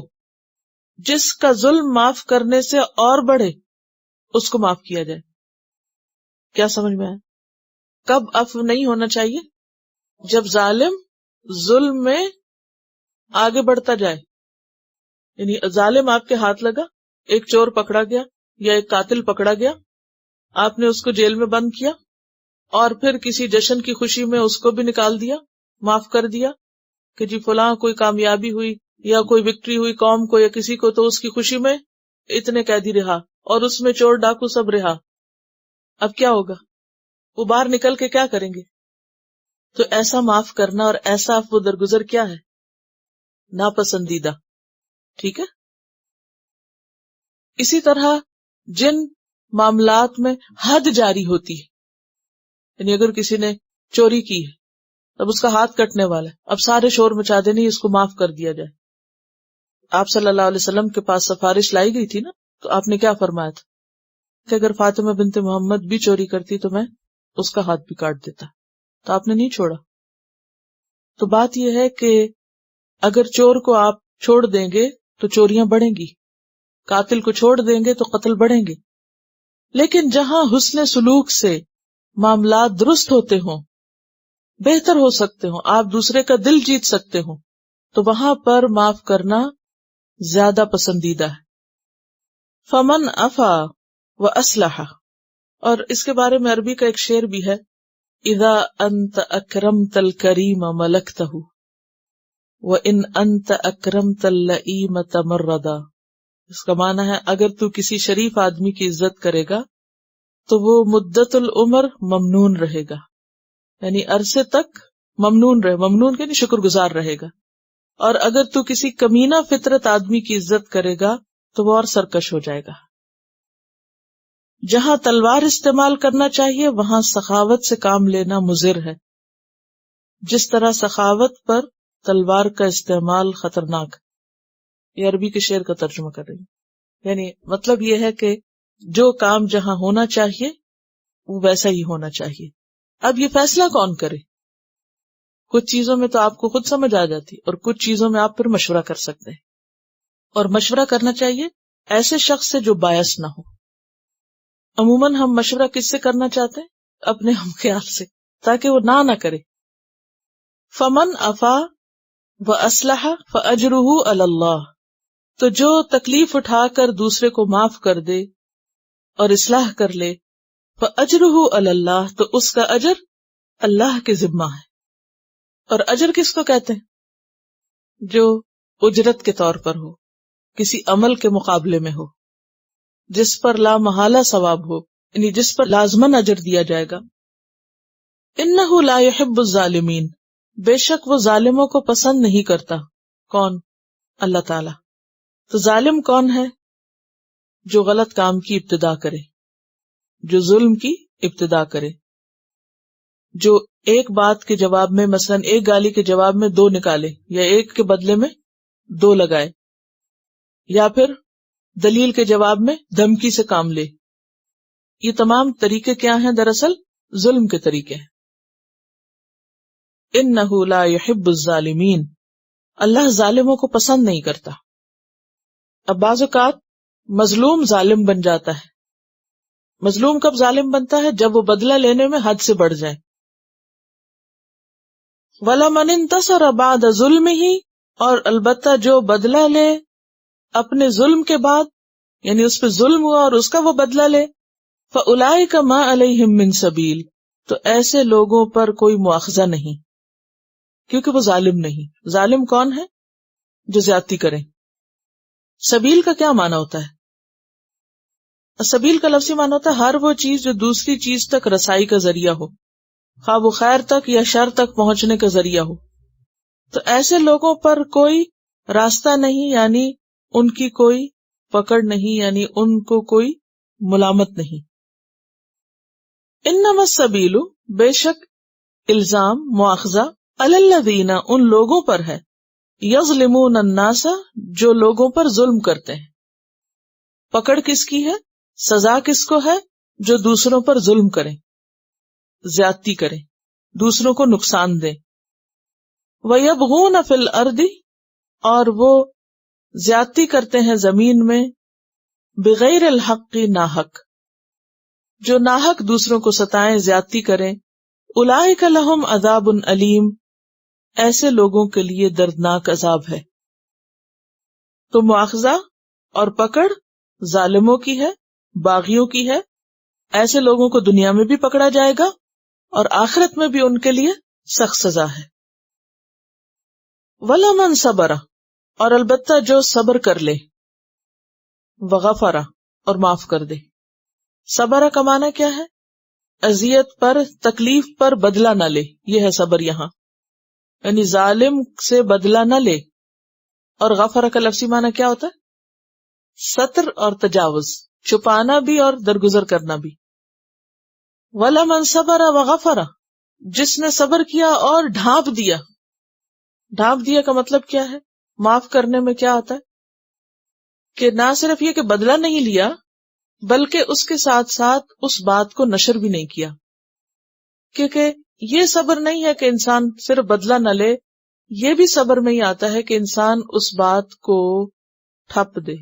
جس کا ظلم معاف کرنے سے اور بڑھے اس کو معاف کیا جائے. کیا سمجھ میں آیا؟ کب عفو نہیں ہونا چاہیے؟ جب ظالم ظلم میں آگے بڑھتا جائے. یعنی ظالم آپ کے ہاتھ لگا، ایک چور پکڑا گیا یا ایک قاتل پکڑا گیا، آپ نے اس کو جیل میں بند کیا اور پھر کسی جشن کی خوشی میں اس کو بھی نکال دیا، معاف کر دیا کہ جی فلاں کوئی کامیابی ہوئی یا کوئی وکٹری ہوئی قوم کو یا کسی کو، تو اس کی خوشی میں اتنے قیدی رہا اور اس میں چور ڈاکو سب رہا. اب کیا ہوگا؟ وہ باہر نکل کے کیا کریں گے؟ تو ایسا معاف کرنا اور ایسا عفو درگزر کیا ہے؟ ناپسندیدہ. ٹھیک ہے. اسی طرح جن معاملات میں حد جاری ہوتی ہے، یعنی اگر کسی نے چوری کی ہے، اب اس کا ہاتھ کٹنے والا ہے، اب سارے شور مچا دینے اس کو معاف کر دیا جائے. آپ صلی اللہ علیہ وسلم کے پاس سفارش لائی گئی تھی نا، تو آپ نے کیا فرمایا تھا کہ اگر فاطمہ بنت محمد بھی چوری کرتی تو میں اس کا ہاتھ بھی کاٹ دیتا. تو آپ نے نہیں چھوڑا. تو بات یہ ہے کہ اگر چور کو آپ چھوڑ دیں گے تو چوریاں بڑھیں گی، قاتل کو چھوڑ دیں گے تو قتل بڑھیں گے. لیکن جہاں حسن سلوک سے معاملات درست ہوتے ہوں، بہتر ہو سکتے ہوں، آپ دوسرے کا دل جیت سکتے ہوں، تو وہاں پر معاف کرنا زیادہ پسندیدہ ہے. فمن عفا واصلح، اور اس کے بارے میں عربی کا ایک شعر بھی ہے، اذا انت اکرمت الکریم ملکتہ وان انت اکرمت اللئیم تمردا. اس کا معنی ہے اگر تو کسی شریف آدمی کی عزت کرے گا تو وہ مدت العمر ممنون رہے گا، یعنی عرصے تک ممنون یعنی شکر گزار رہے گا. اور اگر تو کسی کمینہ فطرت آدمی کی عزت کرے گا تو وہ اور سرکش ہو جائے گا. جہاں تلوار استعمال کرنا چاہیے وہاں سخاوت سے کام لینا مضر ہے، جس طرح سخاوت پر تلوار کا استعمال خطرناک. یہ عربی کے شعر کا ترجمہ کر رہی ہوں. یعنی مطلب یہ ہے کہ جو کام جہاں ہونا چاہیے وہ ویسا ہی ہونا چاہیے. اب یہ فیصلہ کون کرے؟ کچھ چیزوں میں تو آپ کو خود سمجھ آ جاتی اور کچھ چیزوں میں آپ پھر مشورہ کر سکتے ہیں. اور مشورہ کرنا چاہیے ایسے شخص سے جو باعث نہ ہو. عموماً ہم مشورہ کس سے کرنا چاہتے ہیں؟ اپنے ہم خیال سے، تاکہ وہ نہ کرے. فمن عفا واصلح فاجرہ علی اللہ، تو جو تکلیف اٹھا کر دوسرے کو معاف کر دے اور اصلاح کر لے، فاجرہ علی اللہ، تو اس کا اجر اللہ کے ذمہ ہے. اور اجر کس کو کہتے ہیں؟ جو اجرت کے طور پر ہو، کسی عمل کے مقابلے میں ہو، جس پر لا محالہ ثواب ہو، یعنی جس پر لازماً اجر دیا جائے گا. انہ لا یحب الظالمین، بے شک وہ ظالموں کو پسند نہیں کرتا. کون؟ اللہ تعالی. تو ظالم کون ہے؟ جو غلط کام کی ابتدا کرے، جو ظلم کی ابتدا کرے، جو ایک بات کے جواب میں مثلا ایک گالی کے جواب میں دو نکالے، یا ایک کے بدلے میں دو لگائے، یا پھر دلیل کے جواب میں دھمکی سے کام لے. یہ تمام طریقے کیا ہیں؟ دراصل ظلم کے طریقے ہیں. انہ لا یحب الظالمین، اللہ ظالموں کو پسند نہیں کرتا. اب بعض اوقات مظلوم ظالم بن جاتا ہے. مظلوم کب ظالم بنتا ہے؟ جب وہ بدلہ لینے میں حد سے بڑھ جائے. وَلَمَنِ انتَصَرَ بَعْدَ ظُلْمِهِ، اور البتہ جو بدلہ لے اپنے ظلم کے بعد، یعنی اس پہ ظلم ہوا اور اس کا وہ بدلہ لے، فَأُولَئِكَ مَا عَلَيْهِمْ مِنْ سَبِيلٍ، تو ایسے لوگوں پر کوئی مواخذہ نہیں، کیونکہ وہ ظالم نہیں. ظالم کون ہے؟ جو زیادتی کرے. سبیل کا کیا معنی ہوتا ہے؟ سبیل کا لفظی معنی ہوتا ہے ہر وہ چیز جو دوسری چیز تک رسائی کا ذریعہ ہو، خواہ وہ خیر تک یا شر تک پہنچنے کا ذریعہ ہو. تو ایسے لوگوں پر کوئی راستہ نہیں، یعنی ان کی کوئی پکڑ نہیں، یعنی ان کو کوئی ملامت نہیں. انما السبیل، بے شک الزام، مواخذہ، علی الذین، ان لوگوں پر ہے، یظلمون الناس، جو لوگوں پر ظلم کرتے ہیں. پکڑ کس کی ہے؟ سزا کس کو ہے؟ جو دوسروں پر ظلم کریں، زیادتی کریں، دوسروں کو نقصان دیں. وَيَبْغُونَ فِي الْأَرْضِ، اور وہ زیادتی کرتے ہیں زمین میں، بغیر الحق، ناحق، جو ناحق دوسروں کو ستائیں، زیادتی کریں. اولئک لہم عذاب علیم، ایسے لوگوں کے لیے دردناک عذاب ہے. تو مواخذہ اور پکڑ ظالموں کی ہے، باغیوں کی ہے. ایسے لوگوں کو دنیا میں بھی پکڑا جائے گا اور آخرت میں بھی ان کے لیے سخت سزا ہے. وَلَمَنْ صَبَرَ، اور البتہ جو صبر کر لے، وغفر، اور معاف کر دے. صبر کا معنی کیا ہے؟ اذیت پر، تکلیف پر بدلہ نہ لے، یہ ہے صبر یہاں، یعنی ظالم سے بدلہ نہ لے. اور غفر کا لفظی معنی کیا ہوتا ہے؟ ستر اور تجاوز، چھپانا بھی اور درگزر کرنا بھی. وَلَمَنْ صَبَرَ وَغَفَرَ، جس نے صبر کیا اور ڈھانپ دیا. ڈھانپ دیا کا مطلب کیا ہے؟ معاف کرنے میں کیا ہوتا ہے کہ نہ صرف یہ کہ بدلہ نہیں لیا، بلکہ اس کے ساتھ ساتھ اس بات کو نشر بھی نہیں کیا. کیونکہ یہ صبر نہیں ہے کہ انسان صرف بدلہ نہ لے، یہ بھی صبر میں ہی آتا ہے کہ انسان اس بات کو ٹھپ دے،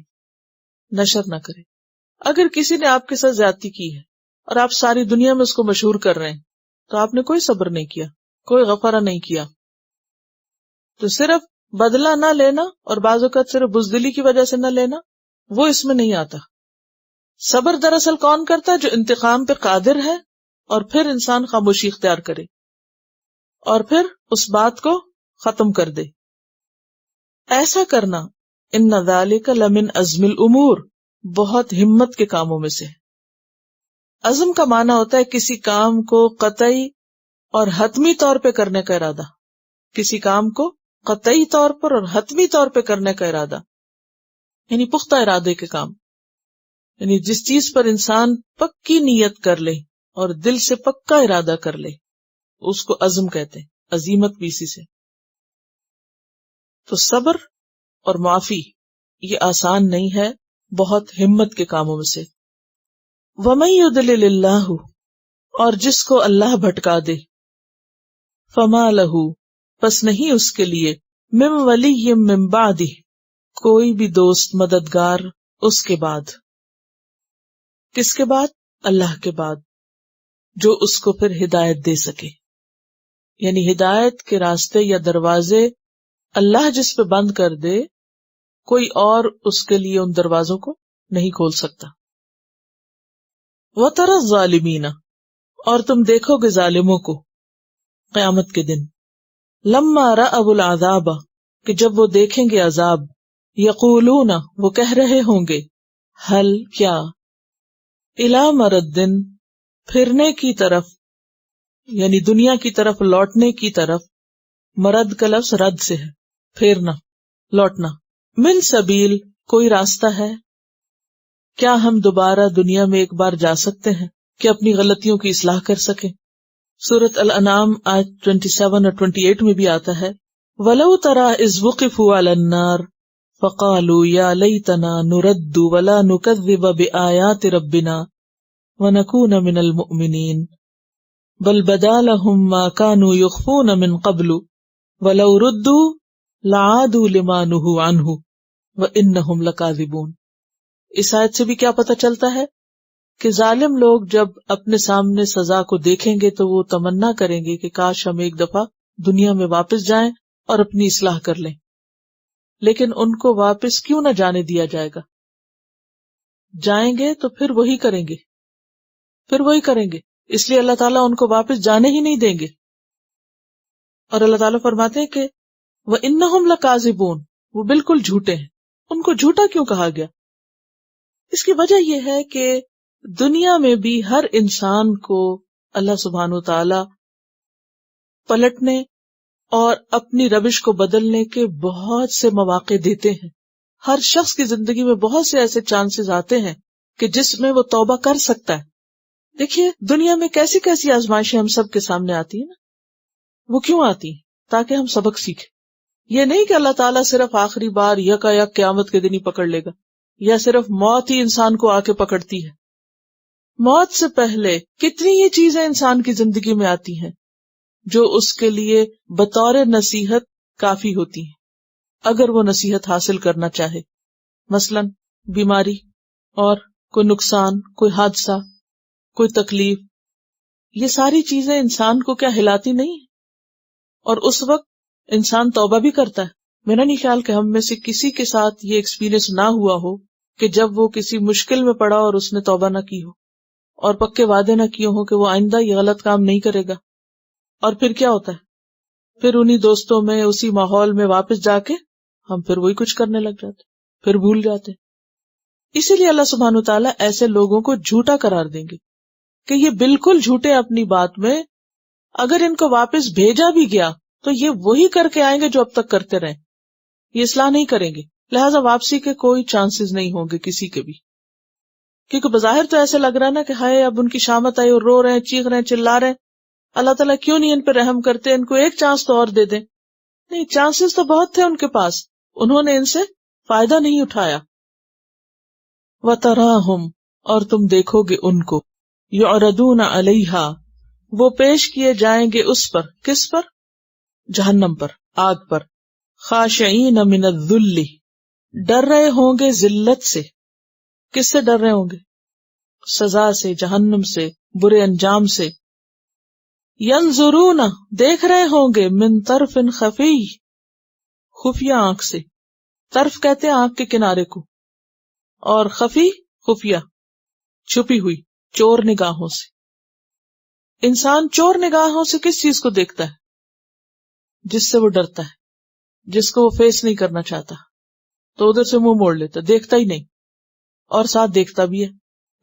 نشر نہ کرے. اگر کسی نے آپ کے ساتھ زیادتی کی ہے اور آپ ساری دنیا میں اس کو مشہور کر رہے ہیں، تو آپ نے کوئی صبر نہیں کیا، کوئی غفرہ نہیں کیا. تو صرف بدلہ نہ لینا اور بعض اوقات صرف بزدلی کی وجہ سے نہ لینا، وہ اس میں نہیں آتا. صبر دراصل کون کرتا ہے؟ جو انتقام پہ قادر ہے اور پھر انسان خاموشی اختیار کرے اور پھر اس بات کو ختم کر دے. ایسا کرنا ان ذالک لمن عزم الامور، بہت ہمت کے کاموں میں سے. عزم کا معنی ہوتا ہے کسی کام کو قطعی اور حتمی طور پہ کرنے کا ارادہ. کسی کام کو قطعی طور پر اور حتمی طور پہ کرنے کا ارادہ، یعنی پختہ ارادے کے کام. یعنی جس چیز پر انسان پکی نیت کر لے اور دل سے پکا ارادہ کر لے اس کو عزم کہتے ہیں، عزیمت بھی اسی سے. تو صبر اور معافی یہ آسان نہیں ہے، بہت ہمت کے کاموں میں سے. وَمَن يُضْلِلِ اللَّهُ، اور جس کو اللہ بھٹکا دے، فَمَا لَهُ، پس نہیں اس کے لیے، مِن وَلِيٍّ مِّن بَعْدِهِ، کوئی بھی دوست مددگار اس کے بعد. کس کے بعد؟ اللہ کے بعد، جو اس کو پھر ہدایت دے سکے. یعنی ہدایت کے راستے یا دروازے اللہ جس پہ بند کر دے، کوئی اور اس کے لیے ان دروازوں کو نہیں کھول سکتا. وَتَرَى الظَّالِمِينَ، اور تم دیکھو گے ظالموں کو قیامت کے دن، لَمَّا رَأَوُا الْعَذَابَ، کہ جب وہ دیکھیں گے عذاب، یقولون، وہ کہہ رہے ہوں گے، ہل، کیا، اِلیٰ مَرَدٍ، پھرنے کی طرف، یعنی دنیا کی طرف لوٹنے کی طرف. مرد کا لفظ رد سے ہے، پھیرنا، لوٹنا. من سبیل، کوئی راستہ ہے، کیا ہم دوبارہ دنیا میں ایک بار جا سکتے ہیں کہ اپنی غلطیوں کی اصلاح کر سکیں. سورۃ الانعام آیت 27 اور 28 میں بھی آتا ہے، وَلَوْ تَرَىٰ إِذْ وُقِفُوا عَلَى النَّارِ فَقَالُوا يَا لَيْتَنَا نُرَدُّ وَلَا نُكَذِّبَ بِآيَاتِ رَبِّنَا وَنَكُونَ مِنَ الْمُؤْمِنِينَ بَلْ بَدَا لَهُم مَّا كَانُوا يُخْفُونَ مِن قَبْلُ وَلَوْ رُدُّوا لَعَادُوا لِمَا نُهُوا عَنْهُ وَإِنَّهُمْ لَكَاذِبُونَ. اس آیت سے بھی کیا پتہ چلتا ہے کہ ظالم لوگ جب اپنے سامنے سزا کو دیکھیں گے تو وہ تمنا کریں گے کہ کاش ہم ایک دفعہ دنیا میں واپس جائیں اور اپنی اصلاح کر لیں. لیکن ان کو واپس کیوں نہ جانے دیا جائے گا؟ جائیں گے تو پھر وہی کریں گے، اس لیے اللہ تعالیٰ ان کو واپس جانے ہی نہیں دیں گے. اور اللہ تعالیٰ فرماتے ہیں کہ وَإِنَّهُمْ لَكَاذِبُونَ، وہ بالکل جھوٹے ہیں. ان کو جھوٹا کیوں کہا گیا؟ اس کی وجہ یہ ہے کہ دنیا میں بھی ہر انسان کو اللہ سبحانہ و تعالی پلٹنے اور اپنی روش کو بدلنے کے بہت سے مواقع دیتے ہیں. ہر شخص کی زندگی میں بہت سے ایسے چانسز آتے ہیں کہ جس میں وہ توبہ کر سکتا ہے. دیکھیے دنیا میں کیسی کیسی آزمائشیں ہم سب کے سامنے آتی ہیں نا. وہ کیوں آتی ہیں؟ تاکہ ہم سبق سیکھیں. یہ نہیں کہ اللہ تعالیٰ صرف آخری بار یکا یک قیامت کے دن ہی پکڑ لے گا، یا صرف موت ہی انسان کو آ کے پکڑتی ہے. موت سے پہلے کتنی ہی چیزیں انسان کی زندگی میں آتی ہیں جو اس کے لیے بطور نصیحت کافی ہوتی ہیں اگر وہ نصیحت حاصل کرنا چاہے. مثلا بیماری اور کوئی نقصان، کوئی حادثہ، کوئی تکلیف، یہ ساری چیزیں انسان کو کیا ہلاتی نہیں؟ اور اس وقت انسان توبہ بھی کرتا ہے. میرا نہیں خیال کہ ہم میں سے کسی کے ساتھ یہ ایکسپیرینس نہ ہوا ہو کہ جب وہ کسی مشکل میں پڑا اور اس نے توبہ نہ کی ہو اور پکے وعدے نہ کیے ہوں کہ وہ آئندہ یہ غلط کام نہیں کرے گا. اور پھر کیا ہوتا ہے؟ پھر انہی دوستوں میں، اسی ماحول میں واپس جا کے ہم پھر وہی کچھ کرنے لگ جاتے، پھر بھول جاتے. اسی لیے اللہ سبحانہ وتعالیٰ ایسے لوگوں کو جھوٹا قرار دیں گے کہ یہ بالکل جھوٹے اپنی بات میں. اگر ان کو واپس بھیجا بھی گیا تو یہ وہی کر کے آئیں گے جو اب تک کرتے رہے، یہ اصلاح نہیں کریں گے. لہٰذا واپسی کے کوئی چانسز نہیں ہوں گے کسی کے بھی. کیونکہ بظاہر تو ایسے لگ رہا ہے نا کہ ہائے اب ان کی شامت آئی اور رو رہے ہیں، چیخ رہے ہیں، چلا رہے ہیں، اللہ تعالیٰ کیوں نہیں ان پہ رحم کرتے، ان کو ایک چانس تو اور دے دیں. نہیں، چانسز تو بہت تھے ان کے پاس، انہوں نے ان سے فائدہ نہیں اٹھایا. وَتَرَاهُمْ، اور تم دیکھو گے ان کو، يُعْرَضُونَ عَلَيْهَا، وہ پیش کیے جائیں گے اس پر. کس پر؟ جہنم پر، آگ پر. خاشعین من الذل، ڈر رہے ہوں گے ذلت سے. کس سے ڈر رہے ہوں گے؟ سزا سے، جہنم سے، برے انجام سے. ینظرون، دیکھ رہے ہوں گے، من طرف خفی، خفیہ آنکھ سے. طرف کہتے ہیں آنکھ کے کنارے کو، اور خفی خفیہ، چھپی ہوئی، چور نگاہوں سے. انسان چور نگاہوں سے کس چیز کو دیکھتا ہے؟ جس سے وہ ڈرتا ہے، جس کو وہ فیس نہیں کرنا چاہتا تو ادھر سے منہ موڑ لیتا، دیکھتا ہی نہیں، اور ساتھ دیکھتا بھی ہے.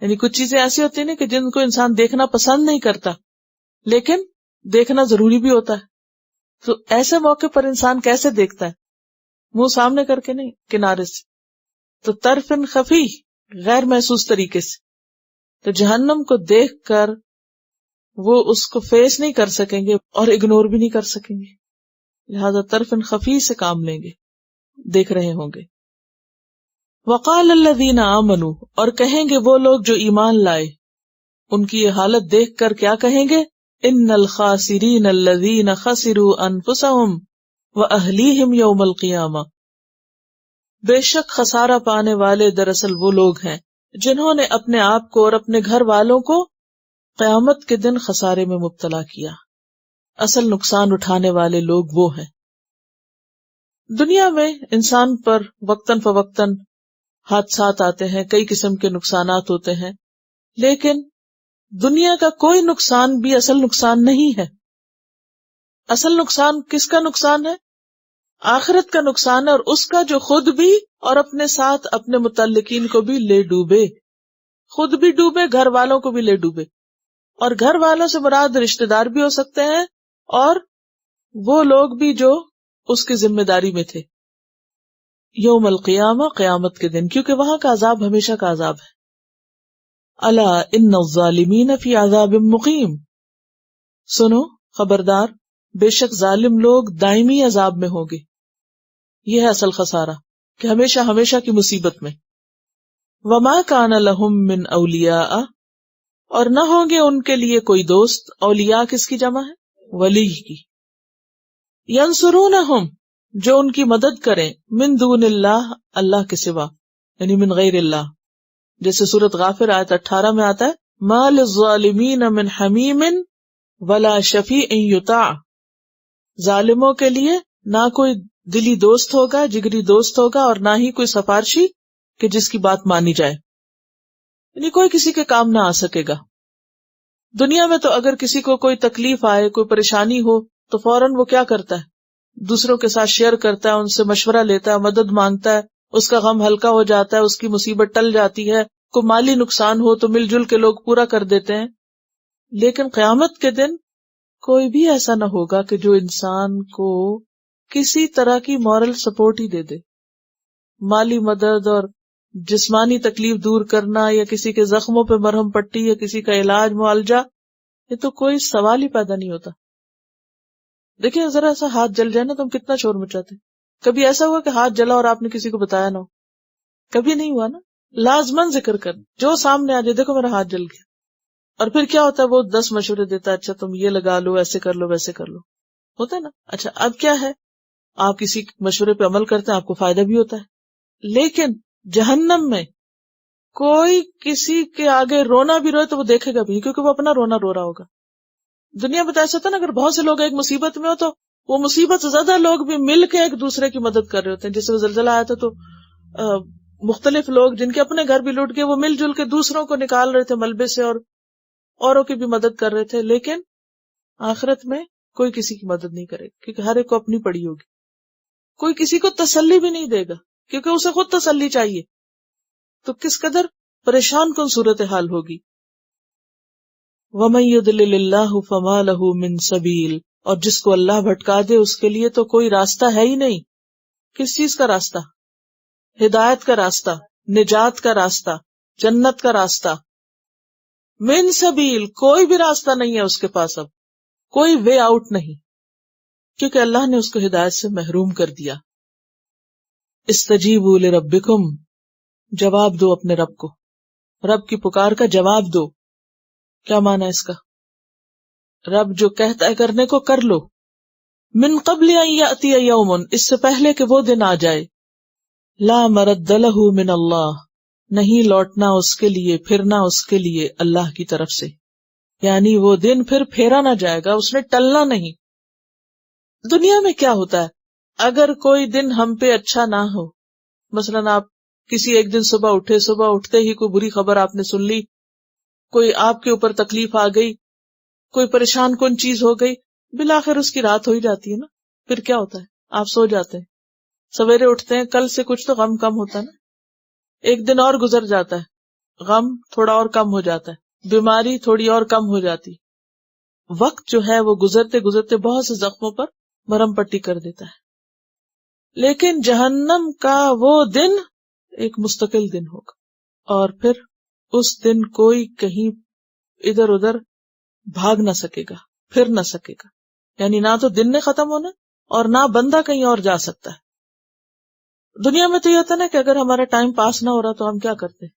یعنی کچھ چیزیں ایسی ہوتی ہیں نا کہ جن کو انسان دیکھنا پسند نہیں کرتا لیکن دیکھنا ضروری بھی ہوتا ہے. تو ایسے موقع پر انسان کیسے دیکھتا ہے؟ منہ سامنے کر کے نہیں، کنارے سے. تو طرفن خفی، غیر محسوس طریقے سے. تو جہنم کو دیکھ کر وہ اس کو فیس نہیں کر سکیں گے اور اگنور بھی نہیں کر سکیں گے، لہذا طرفن خفی سے کام لیں گے، دیکھ رہے ہوں گے. وقال الذین آمنوا، اور کہیں گے وہ لوگ جو ایمان لائے، ان کی یہ حالت دیکھ کر کیا کہیں گے؟ ان الخاسرین الذین خسروا انفسهم واہلیہم یوم القیامہ، بے شک خسارہ پانے والے دراصل وہ لوگ ہیں جنہوں نے اپنے آپ کو اور اپنے گھر والوں کو قیامت کے دن خسارے میں مبتلا کیا. اصل نقصان اٹھانے والے لوگ وہ ہیں. دنیا میں انسان پر وقتاً فوقتاً حادثات آتے ہیں، کئی قسم کے نقصانات ہوتے ہیں، لیکن دنیا کا کوئی نقصان بھی اصل نقصان نہیں ہے. اصل نقصان کس کا نقصان ہے؟ آخرت کا نقصان ہے، اور اس کا جو خود بھی اور اپنے ساتھ اپنے متعلقین کو بھی لے ڈوبے. خود بھی ڈوبے، گھر والوں کو بھی لے ڈوبے. اور گھر والوں سے مراد رشتہ دار بھی ہو سکتے ہیں اور وہ لوگ بھی جو اس کی ذمہ داری میں تھے. یوم القیامہ، قیامت کے دن، کیونکہ وہاں کا عذاب ہمیشہ کا عذاب ہے. الا ان الظالمین فی عذاب مقیم، سنو خبردار، بے شک ظالم لوگ دائمی عذاب میں ہوں گے. یہ ہے اصل خسارہ کہ ہمیشہ ہمیشہ کی مصیبت میں. وما کان لہم من اولیاء، اور نہ ہوں گے ان کے لیے کوئی دوست. اولیاء کس کی جمع ہے؟ ولی کی. ینصرونہم، جو ان کی مدد کریں، من دون اللہ، اللہ کے سوا، یعنی من غیر اللہ. جیسے سورۃ غافر آیت 18 میں آتا ہے، ما للظالمین من حمیم ولا شفیع یطاع، ظالموں کے لیے نہ کوئی دلی دوست ہوگا، جگری دوست ہوگا، اور نہ ہی کوئی سفارشی کہ جس کی بات مانی جائے. یعنی کوئی کسی کے کام نہ آ سکے گا. دنیا میں تو اگر کسی کو کوئی تکلیف آئے، کوئی پریشانی ہو، تو فوراً وہ کیا کرتا ہے؟ دوسروں کے ساتھ شیئر کرتا ہے، ان سے مشورہ لیتا ہے، مدد مانگتا ہے، اس کا غم ہلکا ہو جاتا ہے، اس کی مصیبت ٹل جاتی ہے. کوئی مالی نقصان ہو تو مل جل کے لوگ پورا کر دیتے ہیں. لیکن قیامت کے دن کوئی بھی ایسا نہ ہوگا کہ جو انسان کو کسی طرح کی مورل سپورٹ ہی دے دے. مالی مدد اور جسمانی تکلیف دور کرنا، یا کسی کے زخموں پہ مرہم پٹی، یا کسی کا علاج معالجہ، یہ تو کوئی سوال ہی پیدا نہیں ہوتا. دیکھیں ذرا سا ہاتھ جل جائے نا تو ہم کتنا شور مچاتے ہیں. کبھی ایسا ہوا کہ ہاتھ جلا اور آپ نے کسی کو بتایا نہ ہو؟ کبھی نہیں ہوا نا. لازمن ذکر کر، جو سامنے آ جائے، دیکھو میرا ہاتھ جل گیا. اور پھر کیا ہوتا ہے، وہ 10 مشورے دیتا ہے، اچھا تم یہ لگا لو، ایسے کر لو، ویسے کر لو. ہوتا ہے نا. اچھا اب کیا ہے، آپ کسی مشورے پہ عمل کرتے ہیں، آپ کو فائدہ بھی ہوتا ہے. لیکن جہنم میں کوئی کسی کے آگے رونا بھی روئے تو وہ دیکھے گا بھی، کیونکہ وہ اپنا رونا رو رہا ہوگا. دنیا میں تو ایسا ہوتا ہے نا، اگر بہت سے لوگ ایک مصیبت میں ہو تو وہ مصیبت زیادہ لوگ بھی مل کے ایک دوسرے کی مدد کر رہے ہوتے ہیں. جیسے وہ زلزلہ آیا تھا تو مختلف لوگ جن کے اپنے گھر بھی لوٹ گئے، وہ مل جل کے دوسروں کو نکال رہے تھے ملبے سے، اور اوروں کی بھی مدد کر رہے تھے. لیکن آخرت میں کوئی کسی کی مدد نہیں کرے گا، کیونکہ ہر ایک کو اپنی پڑی ہوگی. کوئی کسی کو تسلی بھی نہیں دے گا، کیونکہ اسے خود تسلی چاہیے. تو کس قدر پریشان کن صورتحال ہوگی. وَمَن يُضْلِلِ اللَّهُ فَمَا لَهُ مِن سَبِيلٍ، اور جس کو اللہ بھٹکا دے اس کے لیے تو کوئی راستہ ہے ہی نہیں. کس چیز کا راستہ؟ ہدایت کا راستہ، نجات کا راستہ، جنت کا راستہ. من سبیل، کوئی بھی راستہ نہیں ہے اس کے پاس، اب کوئی وے آؤٹ نہیں، کیونکہ اللہ نے اس کو ہدایت سے محروم کر دیا. استجیبوا لربکم، جواب دو اپنے رب کو، رب کی پکار کا جواب دو. کیا معنی اس کا؟ رب جو کہتا ہے کرنے کو کر لو. من قبل ان یاتی یوم، اس سے پہلے کہ وہ دن آ جائے، لا مرد لہ من اللہ، نہیں لوٹنا اس کے لیے، پھرنا اس کے لیے اللہ کی طرف سے. یعنی وہ دن پھر پھیرا نہ جائے گا، اس نے ٹلنا نہیں. دنیا میں کیا ہوتا ہے، اگر کوئی دن ہم پہ اچھا نہ ہو، مثلاً آپ کسی ایک دن صبح اٹھے، صبح اٹھتے ہی کوئی بری خبر آپ نے سن لی، کوئی آپ کے اوپر تکلیف آ گئی، کوئی پریشان کن چیز ہو گئی، بالآخر اس کی رات ہو ہی جاتی ہے نا. پھر کیا ہوتا ہے، آپ سو جاتے ہیں، سویرے اٹھتے ہیں، کل سے کچھ تو غم کم ہوتا ہے نا. ایک دن اور گزر جاتا ہے، غم تھوڑا اور کم ہو جاتا ہے، بیماری تھوڑی اور کم ہو جاتی، وقت جو ہے وہ گزرتے گزرتے بہت سے زخموں پر مرہم پٹی کر دیتا ہے۔ لیکن جہنم کا وہ دن ایک مستقل دن ہوگا، اور پھر اس دن کوئی کہیں ادھر ادھر بھاگ نہ سکے گا، پھر نہ سکے گا، یعنی نہ تو دن نے ختم ہونا اور نہ بندہ کہیں اور جا سکتا ہے۔ دنیا میں تو یہ ہوتا ہے نا کہ اگر ہمارا ٹائم پاس نہ ہو رہا تو ہم کیا کرتے ہیں،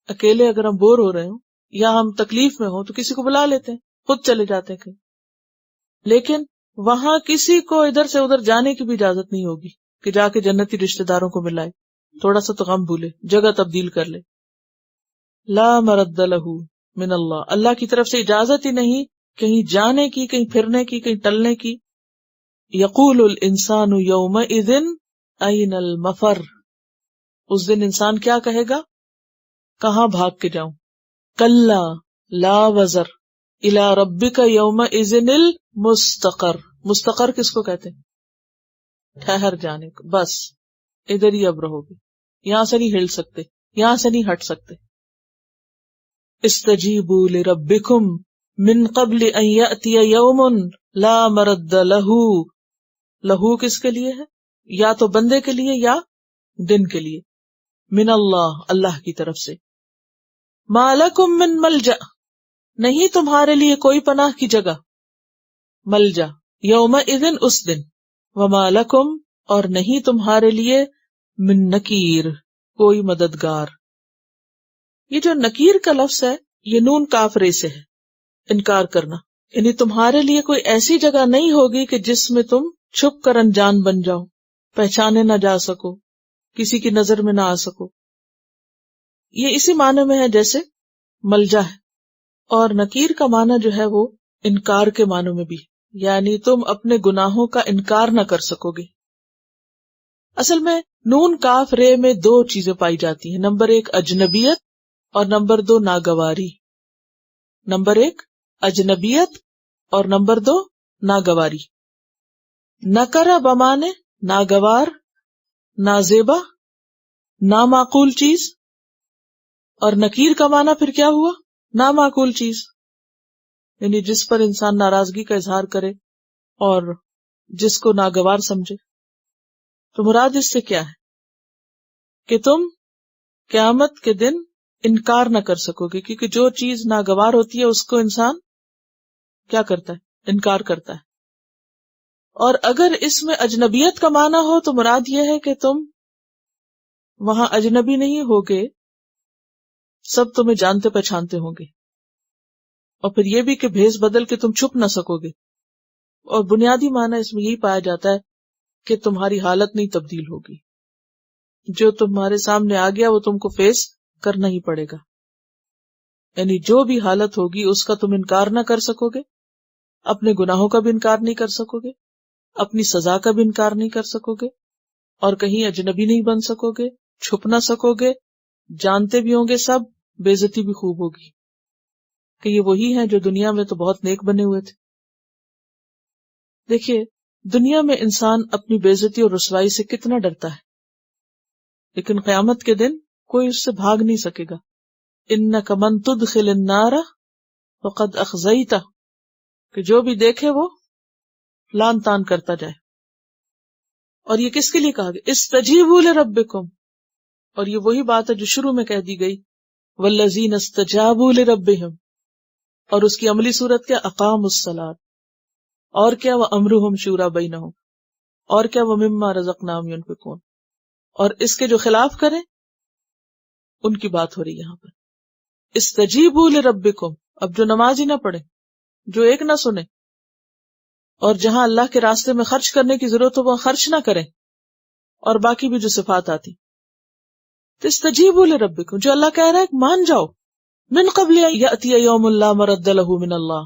اکیلے اگر ہم بور ہو رہے ہوں یا ہم تکلیف میں ہوں تو کسی کو بلا لیتے ہیں، خود چلے جاتے ہیں کہیں۔ لیکن وہاں کسی کو ادھر سے ادھر جانے کی بھی اجازت نہیں ہوگی کہ جا کے جنتی رشتہ داروں کو ملائے، تھوڑا سا تو غم بھولے، جگہ تبدیل کر لے۔ لا مرد لہ من اللہ، اللہ کی طرف سے اجازت ہی نہیں کہیں جانے کی، کہیں پھرنے کی، کہیں ٹلنے کی۔ یقول الانسان یومئذ این المفر، اس دن انسان کیا کہے گا، کہاں بھاگ کے جاؤں۔ کلا لا وزر الی ربک یومئذ المستقر، مستقر کس کو کہتے ہیں، ٹھہر جانے کو، بس ادھر ہی اب رہو گے، یہاں سے نہیں ہل سکتے، یہاں سے نہیں ہٹ سکتے۔ استجیبوا لربکم من قبل ان یأتی یوم لا مرد لہ، لہو کس کے لیے ہے، یا تو بندے کے لیے یا دن کے لیے، من اللہ، اللہ کی طرف سے۔ ما لکم من ملجأ، نہیں تمہارے لیے کوئی پناہ کی جگہ، ملجا یومئذ اس دن، وما لکم اور نہیں تمہارے لیے من نکیر کوئی مددگار۔ یہ جو نکیر کا لفظ ہے یہ نون کاف رے سے ہے، انکار کرنا، یعنی تمہارے لیے کوئی ایسی جگہ نہیں ہوگی کہ جس میں تم چھپ کر انجان بن جاؤ، پہچانے نہ جا سکو، کسی کی نظر میں نہ آ سکو۔ یہ اسی معنی میں ہے جیسے ملجا ہے، اور نکیر کا معنی جو ہے وہ انکار کے معنی میں بھی، یعنی تم اپنے گناہوں کا انکار نہ کر سکو گے۔ اصل میں نون کاف رے میں دو چیزیں پائی جاتی ہیں، نمبر ایک اجنبیت اور نمبر دو ناگواری۔ نمبر ایک اجنبیت اور نمبر دو ناگواری۔ نکرہ بمانے ناگوار، نازیبا، نامعقول چیز، اور نکیر کا معنی پھر کیا ہوا، نامعقول چیز، یعنی جس پر انسان ناراضگی کا اظہار کرے اور جس کو ناگوار سمجھے۔ تو مراد اس سے کیا ہے کہ تم قیامت کے دن انکار نہ کر سکو گے، کیونکہ جو چیز ناگوار ہوتی ہے اس کو انسان کیا کرتا ہے، انکار کرتا ہے۔ اور اگر اس میں اجنبیت کا معنی ہو تو مراد یہ ہے کہ تم وہاں اجنبی نہیں ہوگے، سب تمہیں جانتے پہچانتے ہوں گے، اور پھر یہ بھی کہ بھیس بدل کے تم چھپ نہ سکو گے۔ اور بنیادی معنی اس میں یہی پایا جاتا ہے کہ تمہاری حالت نہیں تبدیل ہوگی، جو تمہارے سامنے آ گیا وہ تم کو فیس کرنا ہی پڑے گا، یعنی جو بھی حالت ہوگی اس کا تم انکار نہ کر سکو گے، اپنے گناہوں کا بھی انکار نہیں کر سکو گے، اپنی سزا کا بھی انکار نہیں کر سکو گے، اور کہیں اجنبی نہیں بن سکو گے، چھپ نہ سکو گے، جانتے بھی ہوں گے سب، بے عزتی بھی خوب ہوگی کہ یہ وہی ہیں جو دنیا میں تو بہت نیک بنے ہوئے تھے۔ دیکھیے دنیا میں انسان اپنی بے عزتی اور رسوائی سے کتنا ڈرتا ہے، لیکن قیامت کے دن کوئی اس سے بھاگ نہیں سکے گا۔ اِنَّكَ مَن تُدْخِلِ النَّارَ فَقَدْ أَخْزَيْتَهُ، کہ جو بھی دیکھے وہ لان تان کرتا جائے۔ اور یہ کس کے لیے کہا گیا، اسْتَجِیبُوا لِرَبِّكُمْ، اور یہ وہی بات ہے جو شروع میں کہہ دی گئی، وَالَّذِينَ اسْتَجَابُوا لِرَبِّهِمْ، اور اس کی عملی صورت کیا، اقاموا الصلاۃ، اور کیا، وَأَمْرُهُمْ شُورَىٰ بَيْنَهُمْ، اور کیا، وَمِمَّا رَزَقْنَاهُمْ يُنْفِقُونَ، اور اس کے جو خلاف کریں ان کی بات ہو رہی ہے یہاں پر۔ استجیبوا لربکم، اب جو نماز ہی نہ پڑھے، جو ایک نہ سنے، اور جہاں اللہ کے راستے میں خرچ کرنے کی ضرورت ہو وہاں خرچ نہ کریں، اور باقی بھی جو صفات آتی، تو استجیبوا لربکم، جو اللہ کہہ رہا ہے مان جاؤ، من قبل ان یأتی یوم لا مرد لہ من اللہ،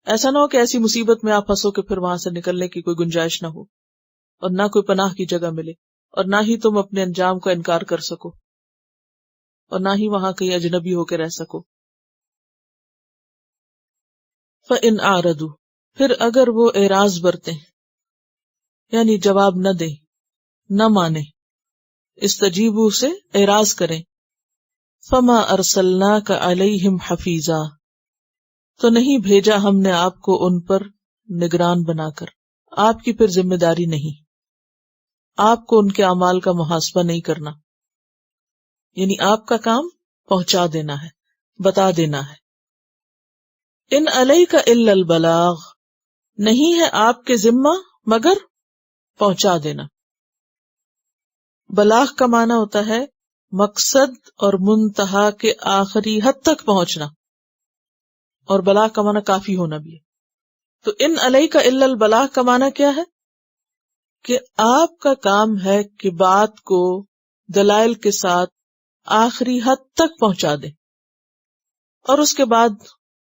ایسا نہ ہو کہ ایسی مصیبت میں آپ پھنسو کہ پھر وہاں سے نکلنے کی کوئی گنجائش نہ ہو، اور نہ کوئی پناہ کی جگہ ملے، اور نہ ہی تم اپنے انجام کا انکار کر سکو، اور نہ ہی وہاں کہیں اجنبی ہو کے رہ سکو۔ فَإِنْ أَعْرَضُوا، پھر اگر وہ اعراض برتیں، یعنی جواب نہ دیں، نہ مانے، استجیبوا سے اعراض کریں، فما ارسلناک علیہم حفیظا، تو نہیں بھیجا ہم نے آپ کو ان پر نگران بنا کر، آپ کی پھر ذمہ داری نہیں، آپ کو ان کے اعمال کا محاسبہ نہیں کرنا، یعنی آپ کا کام پہنچا دینا ہے، بتا دینا ہے۔ ان علیک الا البلاغ، نہیں ہے آپ کے ذمہ مگر پہنچا دینا۔ بلاغ کا معنی ہوتا ہے مقصد اور منتہا کے آخری حد تک پہنچنا، اور بلاغ کا معنی کافی ہونا بھی ہے۔ تو ان علیک الا البلاغ کا معنی کیا ہے کہ آپ کا کام ہے کہ بات کو دلائل کے ساتھ آخری حد تک پہنچا دیں، اور اس کے بعد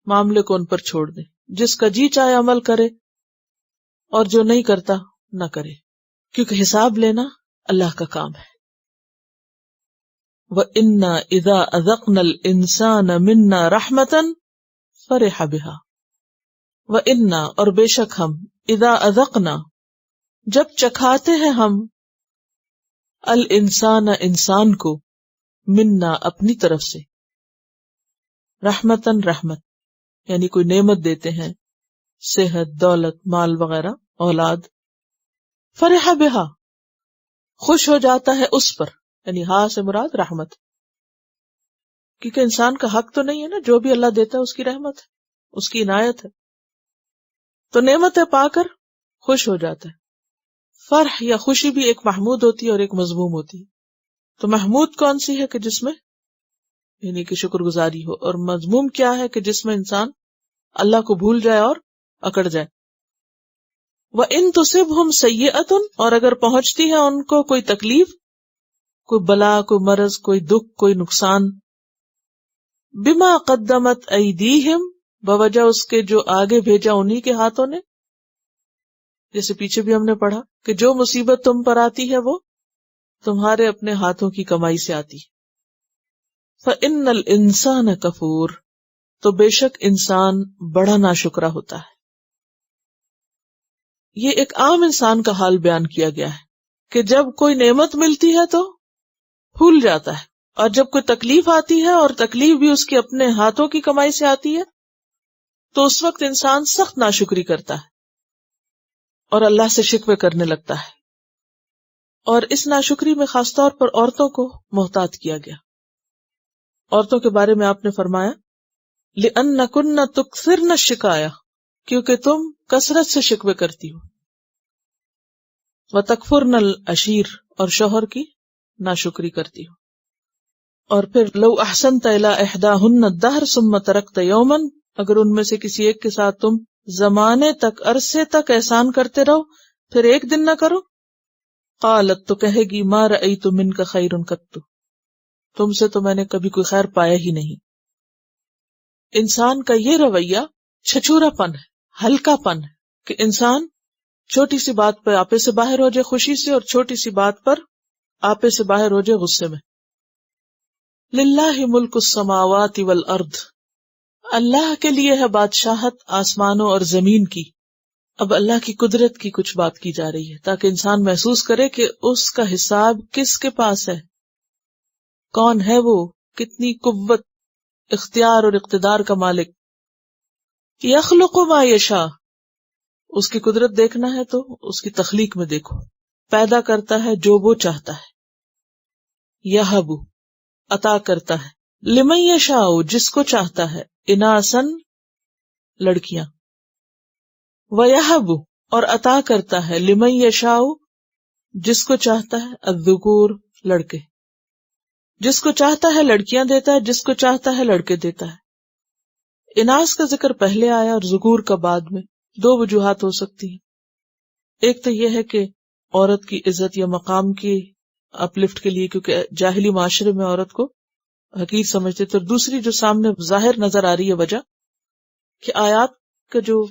معاملے کو ان پر چھوڑ دیں، جس کا جی چاہے عمل کرے اور جو نہیں کرتا نہ کرے، کیونکہ حساب لینا اللہ کا کام ہے۔ وَإِنَّا إِذَا أَذَقْنَا الْإِنسَانَ مِنَّا رَحْمَةً فَرِحَ بِهَا، وَإِنَّا اور بے شک ہم، اذا اذقنا جب چکھاتے ہیں ہم، الانسان انسان کو، منا اپنی طرف سے، رحمتاً رحمت یعنی کوئی نعمت دیتے ہیں، صحت، دولت، مال وغیرہ، اولاد، فرح بہا خوش ہو جاتا ہے اس پر، یعنی ہاں سے مراد رحمت، کیونکہ انسان کا حق تو نہیں ہے نا، جو بھی اللہ دیتا ہے اس کی رحمت ہے، اس کی عنایت ہے، تو نعمتیں پا کر خوش ہو جاتا ہے۔ فرح یا خوشی بھی ایک محمود ہوتی ہے اور ایک مذموم ہوتی ہے۔ تو محمود کون سی ہے کہ جس میں یعنی کہ شکر گزاری ہو، اور مذموم کیا ہے کہ جس میں انسان اللہ کو بھول جائے اور اکڑ جائے۔ وَإِن تُصِبْهُمْ سَيِّئَةٌ اور اگر پہنچتی ہے ان کو کوئی تکلیف، کوئی بلا، کوئی مرض، کوئی دکھ، کوئی نقصان، بِمَا قَدَّمَتْ أَيْدِيهِمْ بوجہ اس کے جو آگے بھیجا انہی کے ہاتھوں نے، جیسے پیچھے بھی ہم نے پڑھا کہ جو مصیبت تم پر آتی ہے وہ تمہارے اپنے ہاتھوں کی کمائی سے آتی ہے۔ فَإِنَّ الْإِنسَانَ كَفُورٌ تو بے شک انسان بڑا ناشکرا ہوتا ہے۔ یہ ایک عام انسان کا حال بیان کیا گیا ہے کہ جب کوئی نعمت ملتی ہے تو بھول جاتا ہے، اور جب کوئی تکلیف آتی ہے اور تکلیف بھی اس کے اپنے ہاتھوں کی کمائی سے آتی ہے تو اس وقت انسان سخت ناشکری کرتا ہے اور اللہ سے شکوے کرنے لگتا ہے، اور اس ناشکری میں خاص طور پر عورتوں کو محتاط کیا گیا۔ عورتوں کے بارے میں آپ نے فرمایا لِأَنَّكُنَّ تُكْثِرْنَ الشِّكَایَةَ کیونکہ تم کثرت سے شکوے کرتی ہو، وَتَكْفُرْنَ الْعَشِيرَ اور شوہر کی ناشکری کرتی ہو، اور پھر لو احسنت الی احداہن الدہر ثم ترکت یوما اگر ان میں سے کسی ایک کے ساتھ تم زمانے تک، عرصے تک احسان کرتے رہو پھر ایک دن نہ کرو، قالت تو کہے گی ما رأیت منک خیر قط تم سے تو میں نے کبھی کوئی خیر پایا ہی نہیں۔ انسان کا یہ رویہ چھچورا پن ہے، ہلکا پن ہے کہ انسان چھوٹی سی بات پہ آپے سے باہر ہو جائے خوشی سے، اور چھوٹی سی بات پر آپے سے باہر ہو جائے غصے میں۔ للہ ملک السماوات والارض اللہ کے لیے ہے بادشاہت آسمانوں اور زمین کی۔ اب اللہ کی قدرت کی کچھ بات کی جا رہی ہے تاکہ انسان محسوس کرے کہ اس کا حساب کس کے پاس ہے، کون ہے وہ، کتنی قوت، اختیار اور اقتدار کا مالک۔ یخلق ما یشاء اس کی قدرت دیکھنا ہے تو اس کی تخلیق میں دیکھو، پیدا کرتا ہے جو وہ چاہتا ہے، یہب عطا کرتا ہے، لمن یشاء جس کو چاہتا ہے، اناسن لڑکیاں، ویہب اور عطا کرتا ہے، لمن یشاء جس کو چاہتا ہے، الذکور لڑکے، جس کو چاہتا ہے لڑکیاں دیتا ہے، جس کو چاہتا ہے لڑکے دیتا ہے۔ اناس کا ذکر پہلے آیا اور ذکور کا بعد میں، دو وجوہات ہو سکتی ہیں، ایک تو یہ ہے کہ عورت کی عزت یا مقام کی اپلفٹ کے لیے، کیونکہ جاہلی معاشرے میں عورت کو حقیر سمجھتے تھے، اور دوسری جو سامنے ظاہر نظر آ رہی ہے وجہ کہ آیات کا جو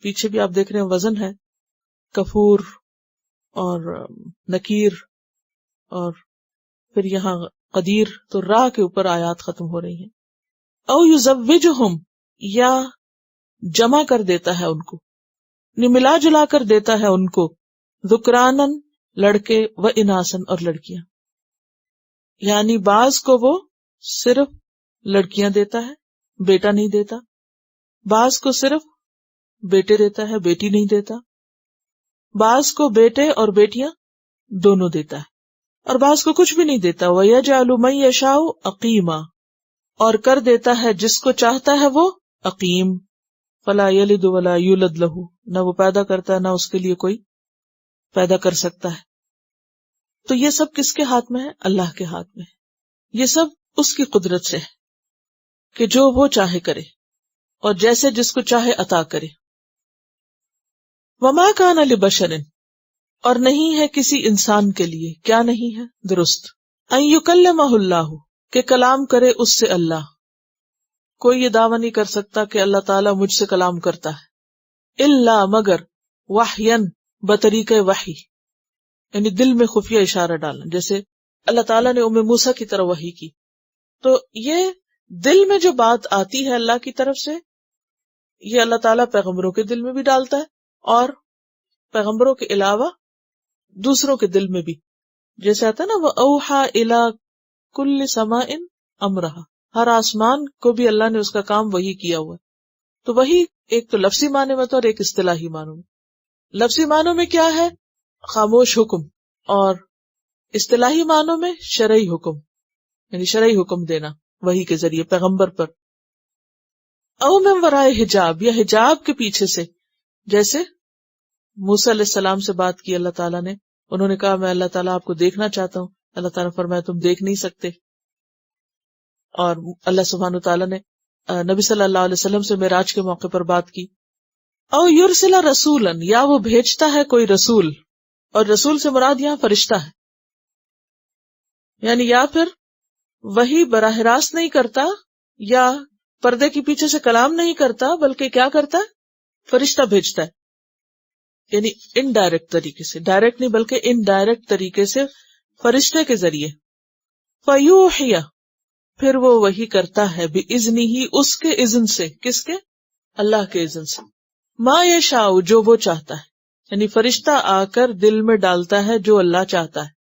پیچھے بھی آپ دیکھ رہے ہیں وزن ہے، کفور اور نکیر اور پھر یہاں قدیر، تو راہ کے اوپر آیات ختم ہو رہی ہیں۔ او یزوجہم یا جمع کر دیتا ہے ان کو، ملا جلا کر دیتا ہے ان کو، ذکرانن لڑکے و اناسن اور لڑکیاں، یعنی بعض کو وہ صرف لڑکیاں دیتا ہے، بیٹا نہیں دیتا، بعض کو صرف بیٹے دیتا ہے، بیٹی نہیں دیتا، بعض کو بیٹے اور بیٹیاں دونوں دیتا ہے، اور بعض کو کچھ بھی نہیں دیتا۔ وَيَجْعَلُ مَن يَشَاءُ عَقِيمًا، اور کر دیتا ہے جس کو چاہتا ہے وہ عقیم۔ فَلَا يَلِدُ وَلَا يُولَدْ لَهُ، نہ وہ پیدا کرتا ہے نہ اس کے لیے کوئی پیدا کر سکتا ہے۔ تو یہ سب کس کے ہاتھ میں ہے؟ اللہ کے ہاتھ میں ہے۔ یہ سب اس کی قدرت سے ہے کہ جو وہ چاہے کرے اور جیسے جس کو چاہے عطا کرے۔ وَمَا كَانَ لِبَشَرٍ، اور نہیں ہے کسی انسان کے لیے، کیا نہیں ہے؟ درست، أَن يُكَلِّمَهُ اللَّهُ، کہ کلام کرے اس سے اللہ۔ کوئی یہ دعویٰ نہیں کر سکتا کہ اللہ تعالیٰ مجھ سے کلام کرتا ہے، الا مگر وحیًا، بطریقہ وحی، یعنی دل میں خفیہ اشارہ ڈالنا، جیسے اللہ تعالیٰ نے ام موسیٰ کی طرح وحی کی۔ تو یہ دل میں جو بات آتی ہے اللہ کی طرف سے، یہ اللہ تعالیٰ پیغمبروں کے دل میں بھی ڈالتا ہے، اور پیغمبروں کے علاوہ دوسروں کے دل میں بھی، جیسے آتا ہے نا وَأَوْحَى إِلَىٰ كُلِّ سَمَاءٍ أَمْرَهَا، ہر آسمان کو بھی اللہ نے اس کا کام وہی کیا ہوا ہے۔ تو وہی ایک تو لفظی معنی میں تو اور ایک اصطلاحی معنی میں۔ لفظی معنوں میں کیا ہے؟ خاموش حکم، اور اصطلاحی معنوں میں شرعی حکم، یعنی شرعی حکم دینا وحی کے ذریعے پیغمبر پر۔ او من ورائے حجاب، یا حجاب کے پیچھے سے، جیسے موسیٰ علیہ السلام سے بات کی اللہ تعالیٰ نے، انہوں نے کہا میں اللہ تعالیٰ آپ کو دیکھنا چاہتا ہوں، اللہ تعالیٰ نے فرمایا تم دیکھ نہیں سکتے، اور اللہ سبحانہ وتعالیٰ نے نبی صلی اللہ علیہ وسلم سے معراج کے موقع پر بات کی۔ او یرسل رسولا، یا وہ بھیجتا ہے کوئی رسول، اور رسول سے مراد یہاں فرشتہ ہے، یعنی یا پھر وہی براہ راست نہیں کرتا، یا پردے کے پیچھے سے کلام نہیں کرتا، بلکہ کیا کرتا ہے؟ فرشتہ بھیجتا ہے، یعنی انڈائریکٹ طریقے سے، ڈائریکٹ نہیں بلکہ انڈائریکٹ طریقے سے فرشتے کے ذریعے۔ فیوحی، پھر وہ وہی کرتا ہے، بِإِذْنِهِ، اس کے اذن سے، کس کے؟ اللہ کے اذن سے، ما یشاء، جو وہ چاہتا ہے، یعنی فرشتہ آ کر دل میں ڈالتا ہے جو اللہ چاہتا ہے۔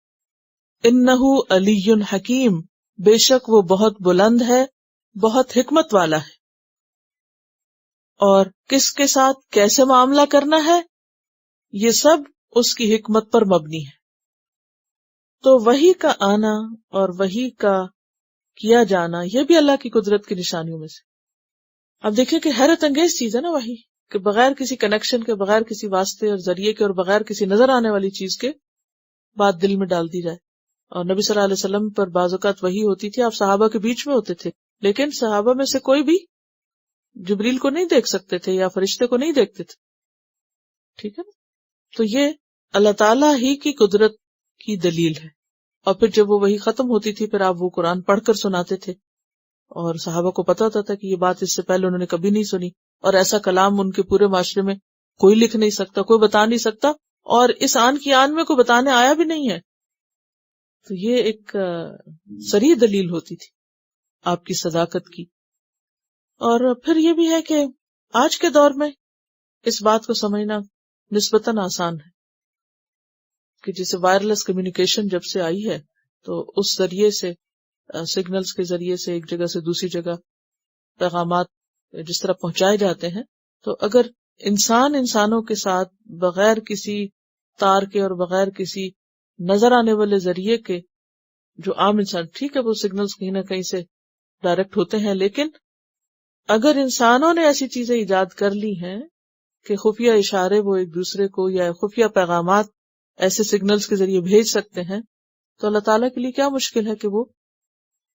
انہ علی حکیم، بے شک وہ بہت بلند ہے، بہت حکمت والا ہے۔ اور کس کے ساتھ کیسے معاملہ کرنا ہے، یہ سب اس کی حکمت پر مبنی ہے۔ تو وحی کا آنا اور وحی کا کیا جانا، یہ بھی اللہ کی قدرت کی نشانیوں میں سے۔ اب دیکھیں کہ حیرت انگیز چیز ہے نا وحی، کہ بغیر کسی کنیکشن کے، بغیر کسی واسطے اور ذریعے کے، اور بغیر کسی نظر آنے والی چیز کے بات دل میں ڈال دی جائے۔ اور نبی صلی اللہ علیہ وسلم پر بعض اوقات وحی ہوتی تھی، آپ صحابہ کے بیچ میں ہوتے تھے، لیکن صحابہ میں سے کوئی بھی جبریل کو نہیں دیکھ سکتے تھے یا فرشتے کو نہیں دیکھتے تھے، ٹھیک ہے نا؟ تو یہ اللہ تعالیٰ ہی کی قدرت کی دلیل ہے۔ اور پھر جب وہ وحی ختم ہوتی تھی، پھر آپ وہ قرآن پڑھ کر سناتے تھے، اور صحابہ کو پتا ہوتا تھا کہ یہ بات اس سے پہلے انہوں نے کبھی نہیں سنی، اور ایسا کلام ان کے پورے معاشرے میں کوئی لکھ نہیں سکتا، کوئی بتا نہیں سکتا، اور اس آن کی آن میں کوئی بتانے آیا بھی نہیں ہے۔ تو یہ ایک صریح دلیل ہوتی تھی آپ کی صداقت کی۔ اور پھر یہ بھی ہے کہ آج کے دور میں اس بات کو سمجھنا نسبتاً آسان ہے کہ جیسے وائرلیس کمیونیکیشن جب سے آئی ہے، تو اس ذریعے سے، سگنلز کے ذریعے سے ایک جگہ سے دوسری جگہ پیغامات جس طرح پہنچائے جاتے ہیں، تو اگر انسانوں کے ساتھ بغیر کسی تار کے اور بغیر کسی نظر آنے والے ذریعے کے، جو عام انسان، ٹھیک ہے وہ سگنلز کہیں نہ کہیں سے ڈائریکٹ ہوتے ہیں، لیکن اگر انسانوں نے ایسی چیزیں ایجاد کر لی ہیں کہ خفیہ اشارے وہ ایک دوسرے کو، یا خفیہ پیغامات ایسے سگنلز کے ذریعے بھیج سکتے ہیں، تو اللہ تعالیٰ کے لیے کیا مشکل ہے کہ وہ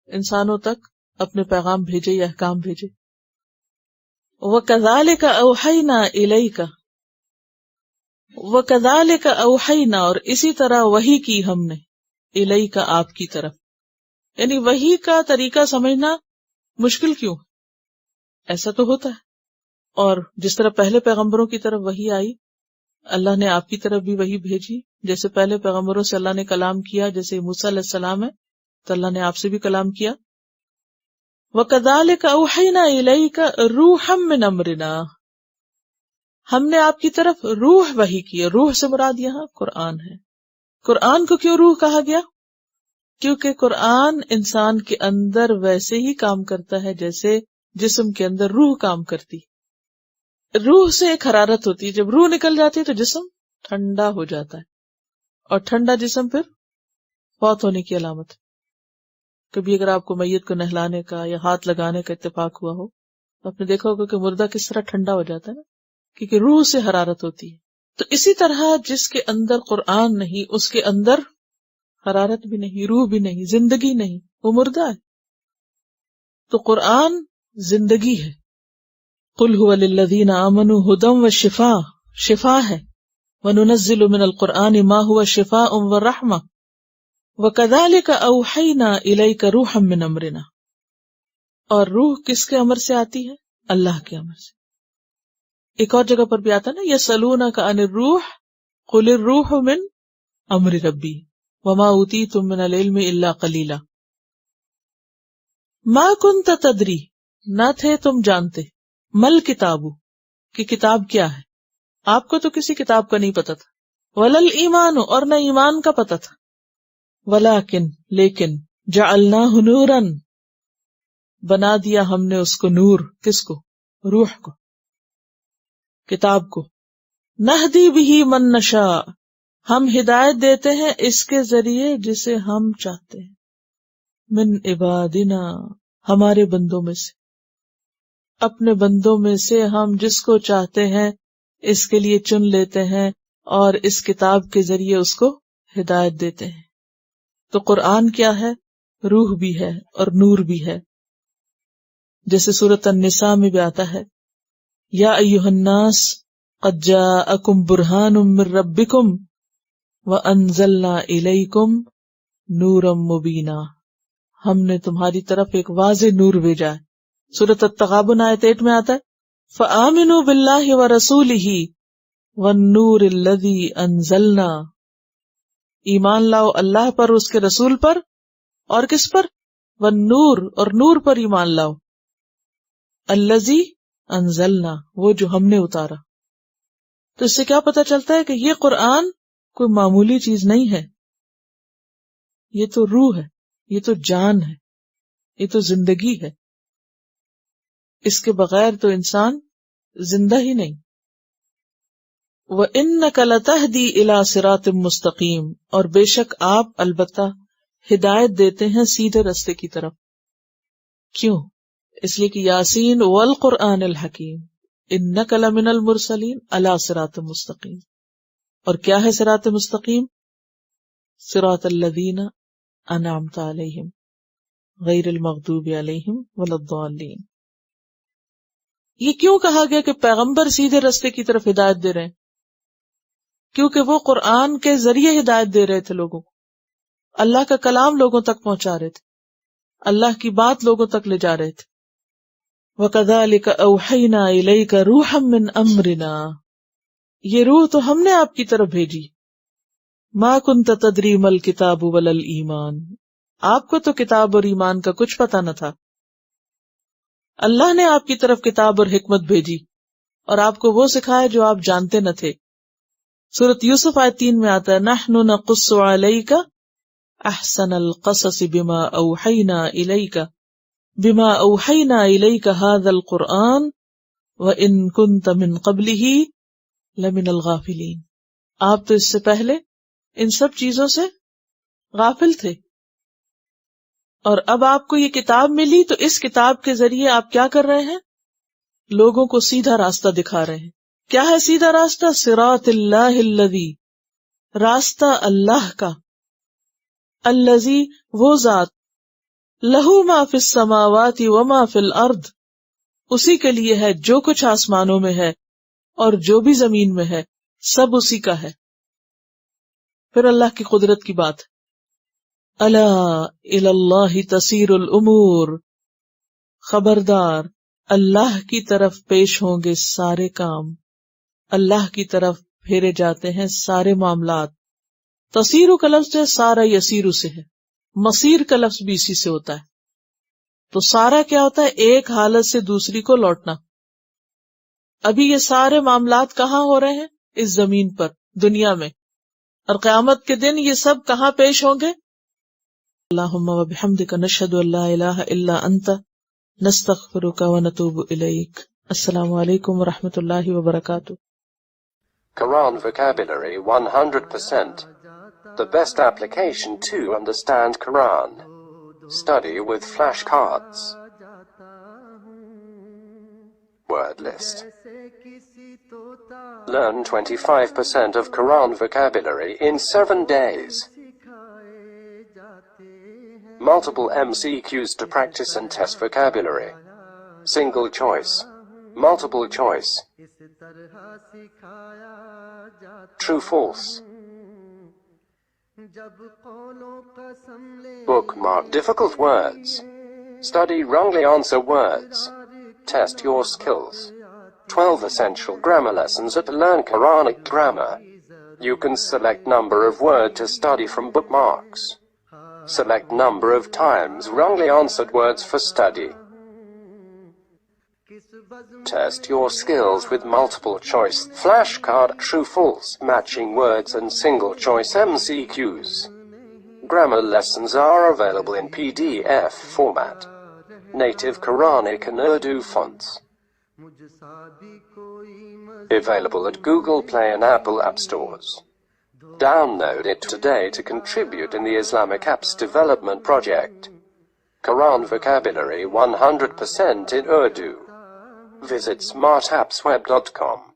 انسانوں تک اپنے پیغام بھیجے یا احکام بھیجے۔ وَكَذَلِكَ أَوْحَيْنَا إِلَيْكَ، وَكَذَلِكَ أَوْحَيْنَا، اور اسی طرح وحی کی ہم نے، إِلَيْكَ، آپ کی طرف۔ یعنی وحی کا طریقہ سمجھنا مشکل کیوں؟ ایسا تو ہوتا ہے، اور جس طرح پہلے پیغمبروں کی طرف وحی آئی، اللہ نے آپ کی طرف بھی وحی بھیجی، جیسے پہلے پیغمبروں سے اللہ نے کلام کیا، جیسے موسیٰ علیہ السلام ہے تو اللہ نے آپ سے بھی کلام کیا۔ وَكَذَلِكَ أَوْحَيْنَا إِلَيْكَ رُوحًا مِّنْ أَمْرِنَا، ہم نے آپ کی طرف روح وحی کی ہے۔ روح سے مراد یہاں قرآن ہے۔ قرآن کو کیوں روح کہا گیا؟ کیونکہ قرآن انسان کے اندر ویسے ہی کام کرتا ہے جیسے جسم کے اندر روح کام کرتی. روح سے ایک حرارت ہوتی ہے، جب روح نکل جاتی ہے تو جسم ٹھنڈا ہو جاتا ہے، اور ٹھنڈا جسم پھر فوت ہونے کی علامت ہے. کبھی اگر آپ کو میت کو نہلانے کا یا ہاتھ لگانے کا اتفاق ہوا ہو تو آپ نے دیکھا ہوگا کہ مردہ کس طرح ٹھنڈا ہو جاتا ہے نا، کیونکہ روح سے حرارت ہوتی ہے. تو اسی طرح جس کے اندر قرآن نہیں، اس کے اندر حرارت بھی نہیں، روح بھی نہیں، زندگی نہیں، وہ مردہ ہے. تو قرآن زندگی ہے. قل هو للذین آمنوا ھدی وشفاء، شفا ہے. وننزل من القرآن ما هو شفاء ورحمہ وکذالک اوحینا الیک روحا من امرنا. اور روح کس کے امر سے آتی ہے؟ اللہ کے امر سے. ایک اور جگہ پر بھی آتا نا، یسألونک عن الروح قل الروح من امر ربی وما اوتیتم من العلم الا قلیلا. ما کنت تدری، نہ تھے تم جانتے، مل کتابو، کہ کتاب کیا ہے. آپ کو تو کسی کتاب کا نہیں پتا تھا. ولل ایمان، اور نہ ایمان کا پتا تھا. ولیکن، لیکن، جعلناہ نوراً، بنا دیا ہم نے اس کو نور. کس کو؟ روح کو، کتاب کو. نہدی بہ من نشاء، ہم ہدایت دیتے ہیں اس کے ذریعے جسے ہم چاہتے ہیں. من عبادنا، ہمارے بندوں میں سے، اپنے بندوں میں سے ہم جس کو چاہتے ہیں اس کے لیے چن لیتے ہیں اور اس کتاب کے ذریعے اس کو ہدایت دیتے ہیں. تو قرآن کیا ہے؟ روح بھی ہے اور نور بھی ہے. جیسے سورۃ النساء میں بھی آتا ہے، یا ایھا الناس قد جاءکم برہان من ربکم وانزلنا الیکم نورا مبینا. ہم نے تمہاری طرف ایک واضح نور بھیجا ہے. سورۃ التغابن آیت 8 میں آتا ہے، فآمنوا باللہ ورسولہ والنور الذی انزلنا. ایمان لاؤ اللہ پر، اس کے رسول پر، اور کس پر؟ والنور، اور نور پر ایمان لاؤ. الذی انزلنا، وہ جو ہم نے اتارا. تو اس سے کیا پتہ چلتا ہے کہ یہ قرآن کوئی معمولی چیز نہیں ہے. یہ تو روح ہے، یہ تو جان ہے، یہ تو زندگی ہے. اس کے بغیر تو انسان زندہ ہی نہیں. وَإِنَّكَ لَتَهْدِي إِلَى صِرَاطٍ مُسْتَقِيمٍ، اور بے شک آپ البتہ ہدایت دیتے ہیں سیدھے رستے کی طرف. کیوں؟ اس لیے کہ یاسین والقرآن الحکیم إِنَّكَ لَمِنَ الْمُرْسَلِينَ عَلَى صِرَاطٍ مُسْتَقِيمٍ. اور کیا ہے صراط مستقیم؟ صراط الذین انعمت علیہم غیر المغضوب علیہم ولا الضالین. یہ کیوں کہا گیا کہ پیغمبر سیدھے رستے کی طرف ہدایت دے رہے ہیں؟ کیونکہ وہ قرآن کے ذریعے ہدایت دے رہے تھے لوگوں کو. اللہ کا کلام لوگوں تک پہنچا رہے تھے، اللہ کی بات لوگوں تک لے جا رہے تھے. وَكَذَلِكَ أَوْحَيْنَا إِلَيْكَ رُوحًا مِّنْ أَمْرِنَا، یہ روح تو ہم نے آپ کی طرف بھیجی. مَا كُنْتَ تَدْرِي مَا الْكِتَابُ وَلَا الْإِيمَانُ، آپ کو تو کتاب اور ایمان کا کچھ پتہ نہ تھا. اللہ نے آپ کی طرف کتاب اور حکمت بھیجی اور آپ کو وہ سکھایا جو آپ جانتے نہ تھے. سورۃ یوسف آیت 3 میں آتا ہے، نَحْنُ نَقُصُّ عَلَيْكَ أَحْسَنَ الْقَصَصِ بِمَا أَوْحَيْنَا إِلَيْكَ هَذَا الْقُرْآنَ وَإِن كُنْتَ مِن قَبْلِهِ لَمِنَ الْغَافِلِينَ. آپ تو اس سے پہلے ان سب چیزوں سے غافل تھے، اور اب آپ کو یہ کتاب ملی تو اس کتاب کے ذریعے آپ کیا کر رہے ہیں؟ لوگوں کو سیدھا راستہ دکھا رہے ہیں. کیا ہے سیدھا راستہ؟ صراط اللہ الذی، راستہ اللہ کا، الذی، وہ ذات، لہو ما فی السماوات وما فی الارض، اسی کے لیے ہے جو کچھ آسمانوں میں ہے اور جو بھی زمین میں ہے، سب اسی کا ہے. پھر اللہ کی قدرت کی بات، الا الی اللہ تسیر الامور، خبردار اللہ کی طرف پیش ہوں گے سارے کام، اللہ کی طرف پھیرے جاتے ہیں سارے معاملات. تسیر کا لفظ ہے سارا یسیر سے ہے، مصیر کا لفظ بھی اسی سے ہوتا ہے. تو سارا کیا ہوتا ہے؟ ایک حالت سے دوسری کو لوٹنا. ابھی یہ سارے معاملات کہاں ہو رہے ہیں؟ اس زمین پر، دنیا میں. اور قیامت کے دن یہ سب کہاں پیش ہوں گے؟ اللہم و بحمدک نشہد ان لا الہ الا انت نستغفرک و نتوب الیک. السلام علیکم و رحمۃ اللہ وبرکاتہ. Quran vocabulary 100%. The best application to understand Quran. Study with flashcards. Word list. Learn 25% of Quran vocabulary in 7 days. Multiple MCQs to practice and test vocabulary. Single choice. Multiple choice. True, false. Bookmark difficult words. Study wrongly answer words. Test your skills. 12 essential grammar lessons at Learn Quranic Grammar. You can select number of word to study from bookmarks. Select number of times wrongly answered words for study. Test your skills with multiple choice flashcard, true, false, matching words and single choice MCQs. Grammar lessons are available in PDF format. Native Quranic and Urdu fonts. Available at Google Play and Apple App Stores. Download it today to contribute in the Islamic Apps Development Project. Quran vocabulary 100% in Urdu. Visit smartappsweb.com.